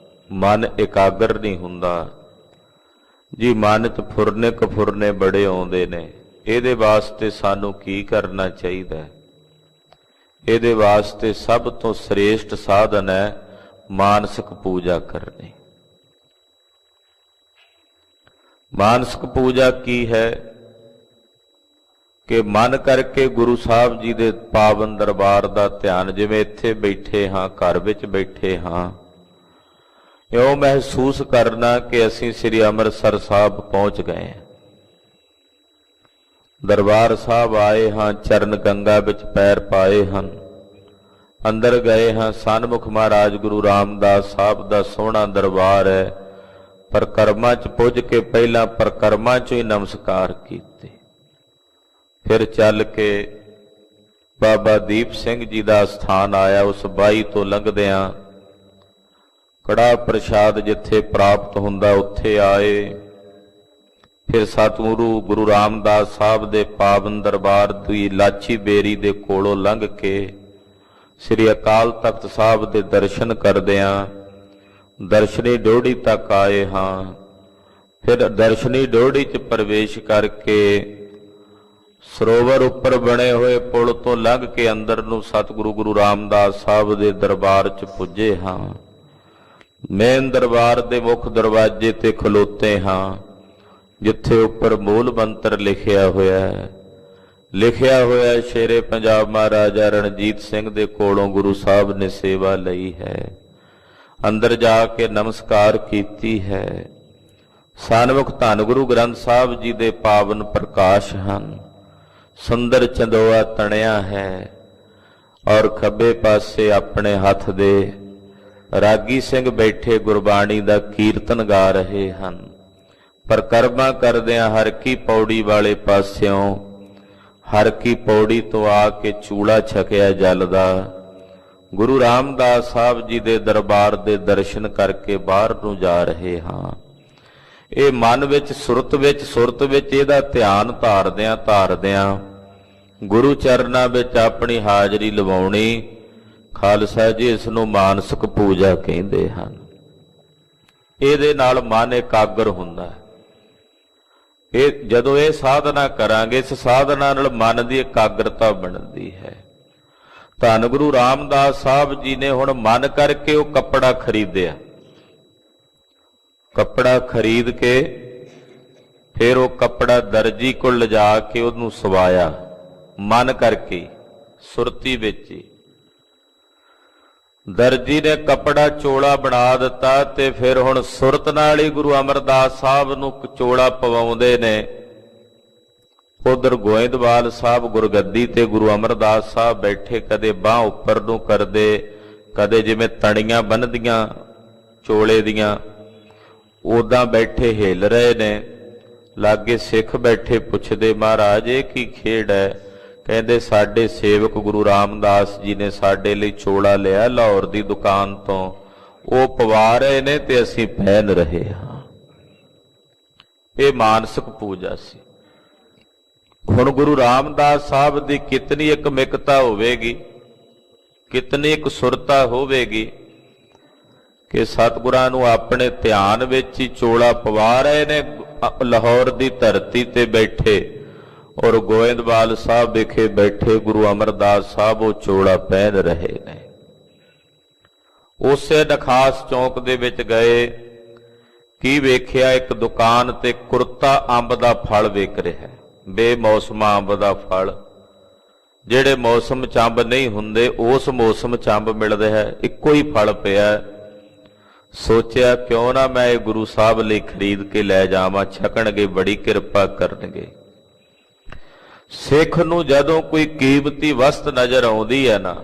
ਮਨ ਇਕਾਗਰ ਨਹੀਂ ਹੁੰਦਾ ਜੀ, ਮਨ 'ਚ ਫੁਰਨੇ ਕਫੁਰਨੇ ਬੜੇ ਆਉਂਦੇ ਨੇ। ਇਹਦੇ ਵਾਸਤੇ ਸਾਨੂੰ ਕੀ ਕਰਨਾ ਚਾਹੀਦਾ? ਇਹਦੇ ਵਾਸਤੇ ਸਭ ਤੋਂ ਸ੍ਰੇਸ਼ਟ ਸਾਧਨ ਹੈ ਮਾਨਸਿਕ ਪੂਜਾ ਕਰਨੀ। ਮਾਨਸਿਕ ਪੂਜਾ ਕੀ ਹੈ ਕਿ ਮਨ ਕਰਕੇ ਗੁਰੂ ਸਾਹਿਬ ਜੀ ਦੇ ਪਾਵਨ ਦਰਬਾਰ ਦਾ ਧਿਆਨ, ਜਿਵੇਂ ਇੱਥੇ ਬੈਠੇ ਹਾਂ, ਘਰ ਵਿੱਚ ਬੈਠੇ ਹਾਂ, ਇਉਂ ਮਹਿਸੂਸ ਕਰਨਾ ਕਿ ਅਸੀਂ ਸ੍ਰੀ ਅੰਮ੍ਰਿਤਸਰ ਸਾਹਿਬ ਪਹੁੰਚ ਗਏ ਹਾਂ, ਦਰਬਾਰ ਸਾਹਿਬ ਆਏ ਹਾਂ, ਚਰਨ ਗੰਗਾ ਵਿੱਚ ਪੈਰ ਪਾਏ ਹਨ, ਅੰਦਰ ਗਏ ਹਾਂ, ਸਨਮੁਖ ਮਹਾਰਾਜ ਗੁਰੂ ਰਾਮਦਾਸ ਸਾਹਿਬ ਦਾ ਸੋਹਣਾ ਦਰਬਾਰ ਹੈ। ਪਰਕਰਮਾਂ 'ਚ ਪੁੱਜ ਕੇ ਪਹਿਲਾਂ ਪਰਕਰਮਾਂ 'ਚੋਂ ਹੀ ਨਮਸਕਾਰ ਕੀਤੇ, ਫਿਰ ਚੱਲ ਕੇ ਬਾਬਾ ਦੀਪ ਸਿੰਘ ਜੀ ਦਾ ਸਥਾਨ ਆਇਆ। ਉਸ ਬਾਈ ਤੋਂ ਲੰਘਦਿਆਂ ਕੜਾਹ ਪ੍ਰਸ਼ਾਦ ਜਿੱਥੇ ਪ੍ਰਾਪਤ ਹੁੰਦਾ ਉੱਥੇ ਆਏ। ਫਿਰ ਸਤਿਗੁਰੂ ਗੁਰੂ ਰਾਮਦਾਸ ਸਾਹਿਬ ਦੇ ਪਾਵਨ ਦਰਬਾਰ ਦੀ ਲਾਚੀ ਬੇਰੀ ਦੇ ਕੋਲੋਂ ਲੰਘ ਕੇ ਸ੍ਰੀ ਅਕਾਲ ਤਖਤ ਸਾਹਿਬ ਦੇ ਦਰਸ਼ਨ ਕਰਦਿਆਂ ਦਰਸ਼ਨੀ ਡੋੜੀ ਤੱਕ ਆਏ ਹਾਂ। ਫਿਰ ਦਰਸ਼ਨੀ ਡੋੜੀ 'ਚ ਪ੍ਰਵੇਸ਼ ਕਰਕੇ ਸਰੋਵਰ ਉੱਪਰ ਬਣੇ ਹੋਏ ਪੁਲ ਤੋਂ ਲੰਘ ਕੇ ਅੰਦਰ ਨੂੰ ਸਤਿਗੁਰੂ ਗੁਰੂ ਰਾਮਦਾਸ ਸਾਹਿਬ ਦੇ ਦਰਬਾਰ 'ਚ ਪੁੱਜੇ ਹਾਂ। ਮੇਨ ਦਰਬਾਰ ਦੇ ਮੁੱਖ ਦਰਵਾਜ਼ੇ ਤੇ ਖਲੋਤੇ ਹਾਂ, ਜਿੱਥੇ ਉੱਪਰ ਮੂਲ ਮੰਤਰ ਲਿਖਿਆ ਹੋਇਆ ਹੈ। ਲਿਖਿਆ ਹੋਇਆ ਸ਼ੇਰੇ ਪੰਜਾਬ ਮਹਾਰਾਜਾ ਰਣਜੀਤ ਸਿੰਘ ਦੇ ਕੋਲੋਂ ਗੁਰੂ ਸਾਹਿਬ ਨੇ ਸੇਵਾ ਲਈ ਹੈ। ਅੰਦਰ ਜਾ ਕੇ ਨਮਸਕਾਰ ਕੀਤੀ ਹੈ। ਸਨਮੁਖ ਧੰਨ ਗੁਰੂ ਗ੍ਰੰਥ ਸਾਹਿਬ ਜੀ ਦੇ ਪਾਵਨ ਪ੍ਰਕਾਸ਼ ਹਨ। ਸੁੰਦਰ ਚੰਦੋਆ ਤਣਿਆ ਹੈ ਔਰ ਖੱਬੇ ਪਾਸੇ ਆਪਣੇ ਹੱਥ ਦੇ ਰਾਗੀ ਸਿੰਘ ਬੈਠੇ ਗੁਰਬਾਣੀ ਦਾ ਕੀਰਤਨ ਗਾ ਰਹੇ ਹਨ। ਪਰਕਰਮਾ ਕਰਦਿਆਂ ਹਰ ਕੀ ਪੌੜੀ ਵਾਲੇ ਪਾਸਿਓਂ ਹਰ ਕੀ ਪੌੜੀ ਤੋਂ ਆ ਕੇ ਚੂੜਾ ਛਕਿਆ ਜਲ ਦਾ। ਗੁਰੂ ਰਾਮਦਾਸ ਸਾਹਿਬ ਜੀ ਦੇ ਦਰਬਾਰ ਦੇ ਦਰਸ਼ਨ ਕਰਕੇ ਬਾਹਰ ਨੂੰ ਜਾ ਰਹੇ ਹਾਂ। ਇਹ ਮਨ ਵਿੱਚ ਸੁਰਤ ਵਿੱਚ ਇਹਦਾ ਧਿਆਨ ਧਾਰਦਿਆਂ ਗੁਰੂ ਚਰਨਾਂ ਵਿੱਚ ਆਪਣੀ ਹਾਜ਼ਰੀ ਲਵਾਉਣੀ। ਖਾਲਸਾ ਜੀ ਇਸ ਨੂੰ ਮਾਨਸਿਕ ਪੂਜਾ ਕਹਿੰਦੇ ਹਨ। ਇਹਦੇ ਨਾਲ ਮਨ ਇਕਾਗਰ ਹੁੰਦਾ ਹੈ। ਇਹ ਜਦੋਂ ਇਹ ਸਾਧਨਾ ਕਰਾਂਗੇ, ਇਸ ਸਾਧਨਾ ਨਾਲ ਮਨ ਦੀ ਇਕਾਗਰਤਾ ਬਣਦੀ ਹੈ। ਧੰਨ ਗੁਰੂ ਰਾਮਦਾਸ ਸਾਹਿਬ ਜੀ ਨੇ ਹੁਣ ਮਨ ਕਰਕੇ ਉਹ ਕੱਪੜਾ ਖਰੀਦਿਆ। ਕੱਪੜਾ ਖਰੀਦ ਕੇ ਫਿਰ ਉਹ ਕੱਪੜਾ ਦਰਜੀ ਕੋਲ ਲਿਜਾ ਕੇ ਉਹਨੂੰ ਸਵਾਇਆ, ਮਨ ਕਰਕੇ ਸੁਰਤੀ ਵਿੱਚ ਹੀ। ਦਰਜੀ ਨੇ ਕੱਪੜਾ ਚੋਲਾ ਬਣਾ ਦਿੱਤਾ ਤੇ ਫਿਰ ਹੁਣ ਸੁਰਤ ਨਾਲ ਹੀ ਗੁਰੂ ਅਮਰਦਾਸ ਸਾਹਿਬ ਨੂੰ ਚੋਲਾ ਪਵਾਉਂਦੇ ਨੇ। ਉਧਰ ਗੋਇੰਦਵਾਲ ਸਾਹਿਬ ਗੁਰਗੱਦੀ ਤੇ ਗੁਰੂ ਅਮਰਦਾਸ ਸਾਹਿਬ ਬੈਠੇ, ਕਦੇ ਬਾਹ ਉੱਪਰ ਨੂੰ ਕਰਦੇ, ਕਦੇ ਜਿਵੇਂ ਤਣੀਆਂ ਬੰਨ੍ਹਦੀਆਂ ਚੋਲੇ ਦੀਆਂ, ਉਦਾਂ ਬੈਠੇ ਹਿੱਲ ਰਹੇ ਨੇ। ਲਾਗੇ ਸਿੱਖ ਬੈਠੇ ਪੁੱਛਦੇ, ਮਹਾਰਾਜ ਇਹ ਕੀ ਖੇਡ ਹੈ? ਕਹਿੰਦੇ ਸਾਡੇ ਸੇਵਕ ਗੁਰੂ ਰਾਮਦਾਸ ਜੀ ਨੇ ਸਾਡੇ ਲਈ ਚੋਲਾ ਲਿਆ ਲਾਹੌਰ ਦੀ ਦੁਕਾਨ ਤੋਂ, ਉਹ ਪਵਾ ਰਹੇ ਨੇ ਤੇ ਅਸੀਂ ਪਹਿਨ ਰਹੇ ਹਾਂ। ਇਹ ਮਾਨਸਿਕ ਪੂਜਾ ਸੀ। ਹੁਣ ਗੁਰੂ ਰਾਮਦਾਸ ਸਾਹਿਬ ਦੀ ਕਿਤਨੀ ਇਕਮਿਕਤਾ ਹੋਵੇਗੀ, ਕਿਤਨੀ ਇੱਕ ਸੁਰਤਾ ਹੋਵੇਗੀ ਕਿ ਸਤਿਗੁਰਾਂ ਨੂੰ ਆਪਣੇ ਧਿਆਨ ਵਿੱਚ ਹੀ ਚੋਲਾ ਪਵਾ ਰਹੇ ਨੇ ਲਾਹੌਰ ਦੀ ਧਰਤੀ ਤੇ ਬੈਠੇ, ਔਰ ਗੋਇੰਦਵਾਲ ਸਾਹਿਬ ਵਿਖੇ ਬੈਠੇ ਗੁਰੂ ਅਮਰਦਾਸ ਸਾਹਿਬ ਉਹ ਚੋਲਾ ਪਹਿਨ ਰਹੇ ਨੇ। ਉਸੇ ਨਖਾਸ ਚੌਂਕ ਦੇ ਵਿੱਚ ਗਏ, ਕੀ ਵੇਖਿਆ? ਇੱਕ ਦੁਕਾਨ ਤੇ ਕੁਰਤਾ ਅੰਬ ਦਾ ਫਲ ਵਿਕ ਰਿਹਾ, ਬੇਮੌਸਮਾ ਅੰਬ ਦਾ ਫਲ, ਜਿਹੜੇ ਮੌਸਮ 'ਚ ਅੰਬ ਨਹੀਂ ਹੁੰਦੇ ਉਸ ਮੌਸਮ 'ਚ ਅੰਬ ਮਿਲਦਾ ਹੈ, ਇੱਕੋ ਹੀ ਫਲ ਪਿਆ। ਸੋਚਿਆ ਕਿਉਂ ਨਾ ਮੈਂ ਇਹ ਗੁਰੂ ਸਾਹਿਬ ਲਈ ਖਰੀਦ ਕੇ ਲੈ ਜਾਵਾਂ, ਛਕਣਗੇ, ਬੜੀ ਕਿਰਪਾ ਕਰਨਗੇ। ਸਿੱਖ ਨੂੰ ਜਦੋਂ ਕੋਈ ਕੀਮਤੀ ਵਸਤ ਨਜ਼ਰ ਆਉਂਦੀ ਹੈ ਨਾ,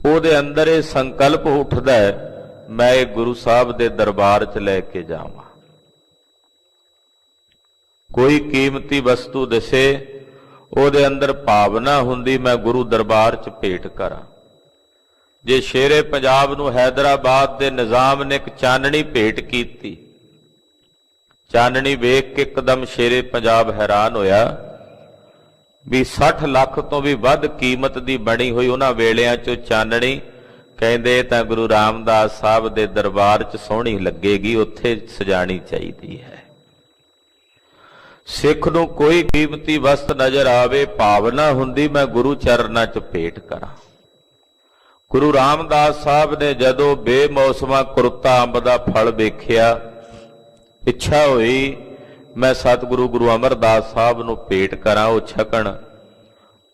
ਉਹਦੇ ਅੰਦਰ ਇਹ ਸੰਕਲਪ ਉੱਠਦਾ ਹੈ, ਮੈਂ ਇਹ ਗੁਰੂ ਸਾਹਿਬ ਦੇ ਦਰਬਾਰ 'ਚ ਲੈ ਕੇ ਜਾਵਾਂ। ਕੋਈ ਕੀਮਤੀ ਵਸਤੂ ਦਿਸੇ, ਉਹਦੇ ਅੰਦਰ ਭਾਵਨਾ ਹੁੰਦੀ ਮੈਂ ਗੁਰੂ ਦਰਬਾਰ 'ਚ ਭੇਟ ਕਰਾਂ। ਜੇ ਸ਼ੇਰੇ ਪੰਜਾਬ ਨੂੰ ਹੈਦਰਾਬਾਦ ਦੇ ਨਿਜ਼ਾਮ ਨੇ ਇੱਕ ਚਾਨਣੀ ਭੇਟ ਕੀਤੀ, ਚਾਨਣੀ ਵੇਖ ਕੇ ਇੱਕਦਮ ਸ਼ੇਰੇ ਪੰਜਾਬ ਹੈਰਾਨ ਹੋਇਆ ਵੀ 60 ਲੱਖ ਤੋਂ ਵੀ ਵੱਧ ਕੀਮਤ ਦੀ ਬਣੀ ਹੋਈ ਉਹਨਾਂ ਵੇਲਿਆਂ 'ਚੋਂ ਚਾਨਣੀ, ਕਹਿੰਦੇ ਤਾਂ ਗੁਰੂ ਰਾਮਦਾਸ ਸਾਹਿਬ ਦੇ ਦਰਬਾਰ 'ਚ ਸੋਹਣੀ ਲੱਗੇਗੀ, ਉੱਥੇ ਸਜਾਣੀ ਚਾਹੀਦੀ ਹੈ। ਸਿੱਖ ਨੂੰ ਕੋਈ ਕੀਮਤੀ ਵਸਤ ਨਜ਼ਰ ਆਵੇ, ਭਾਵਨਾ ਹੁੰਦੀ ਮੈਂ ਗੁਰੂ ਚਰਨਾਂ 'ਚ ਭੇਟ ਕਰਾਂ। ਗੁਰੂ ਰਾਮਦਾਸ ਸਾਹਿਬ ਨੇ ਜਦੋਂ ਬੇਮੌਸਮਾ ਕੁਰਤਾ ਅੰਬ ਦਾ ਫਲ ਵੇਖਿਆ, ਇੱਛਾ ਹੋਈ ਮੈਂ ਸਤਿਗੁਰੂ ਗੁਰੂ ਅਮਰਦਾਸ ਸਾਹਿਬ ਨੂੰ ਭੇਟ ਕਰਾਂ, ਉਹ ਛਕਣ।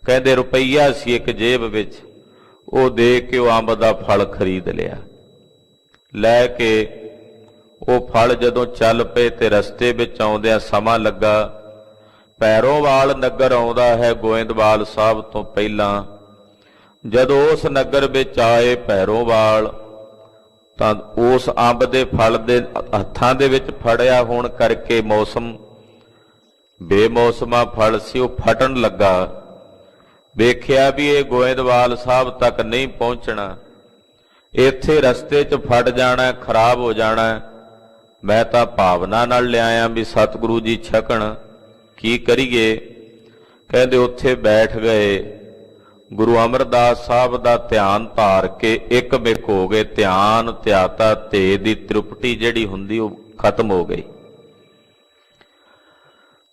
ਕਹਿੰਦੇ ਰੁਪਈਆ ਸੀ ਇੱਕ ਜੇਬ ਵਿੱਚ, ਉਹ ਦੇ ਕੇ ਉਹ ਅੰਬ ਦਾ ਫਲ ਖਰੀਦ ਲਿਆ। ਲੈ ਕੇ ਉਹ ਫਲ ਜਦੋਂ ਚੱਲ ਪਏ ਤੇ ਰਸਤੇ ਵਿੱਚ ਆਉਂਦਿਆਂ ਸਮਾਂ ਲੱਗਾ, ਭੈਰੋਵਾਲ ਨਗਰ ਆਉਂਦਾ ਹੈ ਗੋਇੰਦਵਾਲ ਸਾਹਿਬ ਤੋਂ ਪਹਿਲਾਂ। ਜਦੋਂ ਉਸ ਨਗਰ ਵਿੱਚ ਆਏ ਭੈਰੋਵਾਲ, ਤਾਂ ਉਸ ਅੰਬ ਦੇ ਫਲ ਦੇ ਹੱਥਾਂ ਦੇ ਵਿੱਚ ਫੜਿਆ ਹੋਣ ਕਰਕੇ ਮੌਸਮ ਬੇਮੌਸਮਾ ਫਲ ਸੀ, ਉਹ ਫਟਣ ਲੱਗਾ। ਵੇਖਿਆ ਵੀ ਇਹ ਗੋਇੰਦਵਾਲ ਸਾਹਿਬ ਤੱਕ ਨਹੀਂ ਪਹੁੰਚਣਾ, ਇੱਥੇ ਰਸਤੇ 'ਚ ਫਟ ਜਾਣਾ, ਖਰਾਬ ਹੋ ਜਾਣਾ। ਮੈਂ ਤਾਂ ਭਾਵਨਾ ਨਾਲ ਲਿਆਇਆ ਵੀ ਸਤਿਗੁਰੂ ਜੀ ਛਕਣ, ਕੀ ਕਰੀਏ? ਕਹਿੰਦੇ ਉੱਥੇ ਬੈਠ ਗਏ, ਗੁਰੂ ਅਮਰਦਾਸ ਸਾਹਿਬ ਦਾ ਧਿਆਨ ਧਾਰ ਕੇ ਇੱਕਮਿਕ ਹੋ ਗਏ। ਧਿਆਨ ਧਿਆਤਾ ਤੇ ਦੀ ਤ੍ਰਿਪਟੀ ਜਿਹੜੀ ਹੁੰਦੀ ਉਹ ਖਤਮ ਹੋ ਗਈ।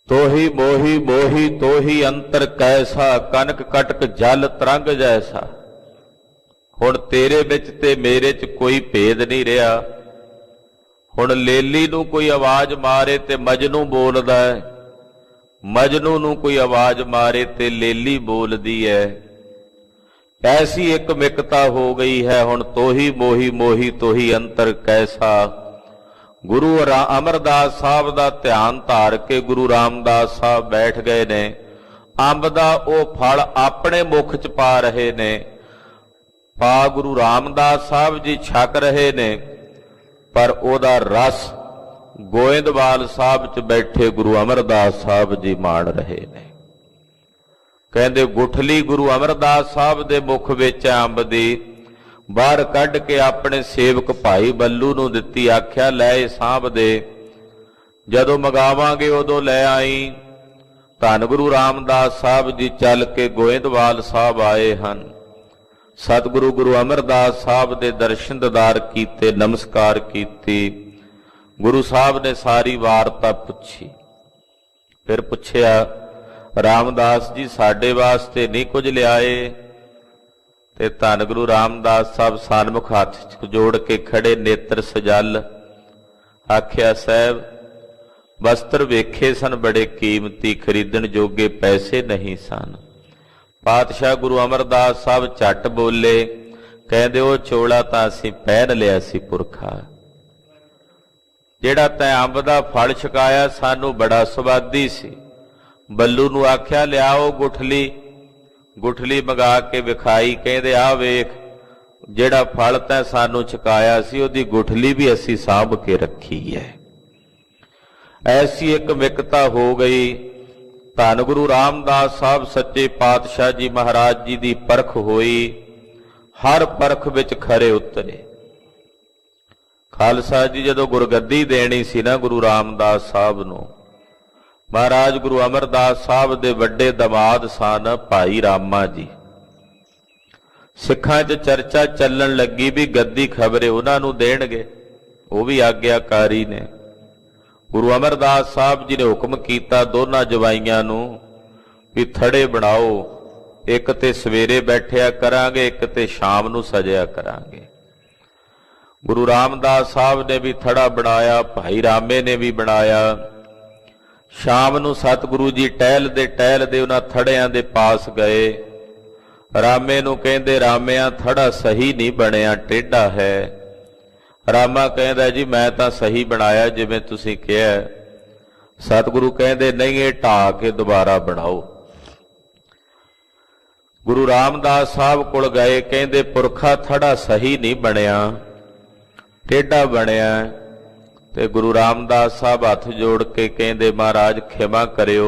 ਤੋਹੀ ਮੋਹੀ ਮੋਹੀ ਤੋਹੀ ਅੰਤਰ ਕੈਸਾ, ਕਨਕ ਕਟਕ ਜਲ ਤਰੰਗ ਜੈਸਾ। ਹੁਣ ਤੇਰੇ ਵਿੱਚ ਤੇ ਮੇਰੇ 'ਚ ਕੋਈ ਭੇਦ ਨਹੀਂ ਰਿਹਾ। ਹੁਣ ਲੇਲੀ ਨੂੰ ਕੋਈ ਆਵਾਜ਼ ਮਾਰੇ ਤੇ ਮਜਨੂ ਬੋਲਦਾ ਹੈ, ਮਜਨੂ ਨੂੰ ਕੋਈ ਆਵਾਜ਼ ਮਾਰੇ ਤੇ ਲੇਲੀ ਬੋਲਦੀ ਹੈ। ਐਸੀ ਇੱਕਮਿਕਤਾ ਹੋ ਗਈ ਹੈ। ਹੁਣ ਤੋਹੀ ਮੋਹੀ ਮੋਹੀ ਤੋਹੀ ਅੰਤਰ ਕੈਸਾ। ਗੁਰੂ ਅਮਰਦਾਸ ਸਾਹਿਬ ਦਾ ਧਿਆਨ ਧਾਰ ਕੇ ਗੁਰੂ ਰਾਮਦਾਸ ਸਾਹਿਬ ਬੈਠ ਗਏ ਨੇ। ਅੰਬ ਦਾ ਉਹ ਫਲ ਆਪਣੇ ਮੁਖ 'ਚ ਪਾ ਰਹੇ ਨੇ, ਪਾ ਗੁਰੂ ਰਾਮਦਾਸ ਸਾਹਿਬ ਜੀ ਛਕ ਰਹੇ ਨੇ, ਪਰ ਉਹਦਾ ਰਸ ਗੋਇੰਦਵਾਲ ਸਾਹਿਬ 'ਚ ਬੈਠੇ ਗੁਰੂ ਅਮਰਦਾਸ ਸਾਹਿਬ ਜੀ ਮਾਣ ਰਹੇ ਨੇ। ਕਹਿੰਦੇ ਗੁਠਲੀ ਗੁਰੂ ਅਮਰਦਾਸ ਸਾਹਿਬ ਦੇ ਮੁਖ ਵਿੱਚ ਅੰਬ ਦੀ, ਬਾਹਰ ਕੱਢ ਕੇ ਆਪਣੇ ਸੇਵਕ ਭਾਈ ਬੱਲੂ ਨੂੰ ਦਿੱਤੀ। ਆਖਿਆ ਲੈ ਇਹ ਸਾਂਭ ਦੇ, ਜਦੋਂ ਮੰਗਾਵਾਂਗੇ ਉਦੋਂ ਲੈ ਆਈ। ਧੰਨ ਗੁਰੂ ਰਾਮਦਾਸ ਸਾਹਿਬ ਜੀ ਚੱਲ ਕੇ ਗੋਇੰਦਵਾਲ ਸਾਹਿਬ ਆਏ ਹਨ। ਸਤਿਗੁਰੂ ਗੁਰੂ ਅਮਰਦਾਸ ਸਾਹਿਬ ਦੇ ਦਰਸ਼ਨ ਦੀਦਾਰ ਕੀਤੇ, ਨਮਸਕਾਰ ਕੀਤੀ। ਗੁਰੂ ਸਾਹਿਬ ਨੇ ਸਾਰੀ ਵਾਰਤਾ ਪੁੱਛੀ। ਫਿਰ ਪੁੱਛਿਆ ਰਾਮਦਾਸ ਜੀ ਸਾਡੇ ਵਾਸਤੇ ਨਹੀਂ ਕੁਝ ਲਿਆਏ? ਤੇ ਧੰਨ ਗੁਰੂ ਰਾਮਦਾਸ ਸਾਹਿਬ ਸਨਮੁਖ ਹੱਥ ਜੋੜ ਕੇ ਖੜੇ, ਨੇਤਰ ਸਜਲ। ਆਖਿਆ ਸਾਹਿਬ ਵਸਤਰ ਵੇਖੇ ਸਨ ਬੜੇ ਕੀਮਤੀ, ਖਰੀਦਣ ਜੋਗੇ ਪੈਸੇ ਨਹੀਂ ਸਨ। ਪਾਤਸ਼ਾਹ ਗੁਰੂ ਅਮਰਦਾਸ ਸਾਹਿਬ ਝੱਟ ਬੋਲੇ, ਕਹਿੰਦੇ ਉਹ ਚੋਲਾ ਤਾਂ ਅਸੀਂ ਪਹਿਨ ਲਿਆ ਸੀ ਪੁਰਖਾ, ਜਿਹੜਾ ਤੈਂ ਅੰਬ ਦਾ ਫਲ ਛਕਾਇਆ ਸਾਨੂੰ ਬੜਾ ਸਵਾਦੀ ਸੀ। ਬੱਲੂ ਨੂੰ ਆਖਿਆ ਲਿਆਓ ਗੁਠਲੀ, ਗੁਠਲੀ ਮੰਗਾ ਕੇ ਵਿਖਾਈ। ਕਹਿੰਦੇ ਆ ਵੇਖ ਜਿਹੜਾ ਫਲ ਤੈਂ ਸਾਨੂੰ ਛਕਾਇਆ ਸੀ ਉਹਦੀ ਗੁਠਲੀ ਵੀ ਅਸੀਂ ਸਾਂਭ ਕੇ ਰੱਖੀ ਹੈ। ਐਸੀ ਇੱਕ ਮਿਕਤਾ ਹੋ ਗਈ। ਧੰਨ ਗੁਰੂ ਰਾਮਦਾਸ ਸਾਹਿਬ ਸੱਚੇ ਪਾਤਸ਼ਾਹ ਜੀ ਮਹਾਰਾਜ ਜੀ ਦੀ ਪਰਖ ਹੋਈ, ਹਰ ਪਰਖ ਵਿੱਚ ਖਰੇ ਉਤਰੇ। ਖਾਲਸਾ ਜੀ ਜਦੋਂ ਗੁਰਗੱਦੀ ਦੇਣੀ ਸੀ ਨਾ ਗੁਰੂ ਰਾਮਦਾਸ ਸਾਹਿਬ ਨੂੰ, ਮਹਾਰਾਜ ਗੁਰੂ ਅਮਰਦਾਸ ਸਾਹਿਬ ਦੇ ਵੱਡੇ ਦਮਾਦ ਸਨ ਭਾਈ ਰਾਮਾ ਜੀ। ਸਿੱਖਾਂ 'ਚ ਚਰਚਾ ਚੱਲਣ ਲੱਗੀ ਵੀ ਗੱਦੀ ਖਬਰੇ ਉਹਨਾਂ ਨੂੰ ਦੇਣਗੇ, ਉਹ ਵੀ ਆਗਿਆਕਾਰੀ ਨੇ। ਗੁਰੂ ਅਮਰਦਾਸ ਸਾਹਿਬ ਜੀ ਨੇ ਹੁਕਮ ਕੀਤਾ ਦੋਨਾਂ ਜਵਾਈਆਂ ਨੂੰ ਵੀ ਥੜੇ ਬਣਾਓ, ਇੱਕ ਤੇ ਸਵੇਰੇ ਬੈਠਿਆ ਕਰਾਂਗੇ, ਇੱਕ ਤੇ ਸ਼ਾਮ ਨੂੰ ਸਜਿਆ ਕਰਾਂਗੇ। ਗੁਰੂ ਰਾਮਦਾਸ ਸਾਹਿਬ ਨੇ ਵੀ ਥੜਾ ਬਣਾਇਆ, ਭਾਈ ਰਾਮੇ ਨੇ ਵੀ ਬਣਾਇਆ। ਸ਼ਾਮ ਨੂੰ ਸਤਿਗੁਰੂ ਜੀ ਟਹਿਲਦੇ ਉਹਨਾਂ ਥੜਿਆਂ ਦੇ ਪਾਸ ਗਏ। ਰਾਮੇ ਨੂੰ ਕਹਿੰਦੇ, ਰਾਮਿਆਂ ਥੜਾ ਸਹੀ ਨਹੀਂ ਬਣਿਆ, ਟੇਢਾ ਹੈ। ਰਾਮਾ ਕਹਿੰਦਾ, ਜੀ ਮੈਂ ਤਾਂ ਸਹੀ ਬਣਾਇਆ ਜਿਵੇਂ ਤੁਸੀਂ ਕਿਹਾ। ਸਤਿਗੁਰੂ ਕਹਿੰਦੇ, ਨਹੀਂ, ਇਹ ਢਾਹ ਕੇ ਦੁਬਾਰਾ ਬਣਾਓ। ਗੁਰੂ ਰਾਮਦਾਸ ਸਾਹਿਬ ਕੋਲ ਗਏ, ਕਹਿੰਦੇ ਪੁਰਖਾ ਥੜਾ ਸਹੀ ਨਹੀਂ ਬਣਿਆ, ਟੇਢਾ ਬਣਿਆ। ਤੇ ਗੁਰੂ ਰਾਮਦਾਸ ਸਾਹਿਬ ਹੱਥ ਜੋੜ ਕੇ ਕਹਿੰਦੇ, ਮਹਾਰਾਜ ਖਿਮਾ ਕਰਿਓ,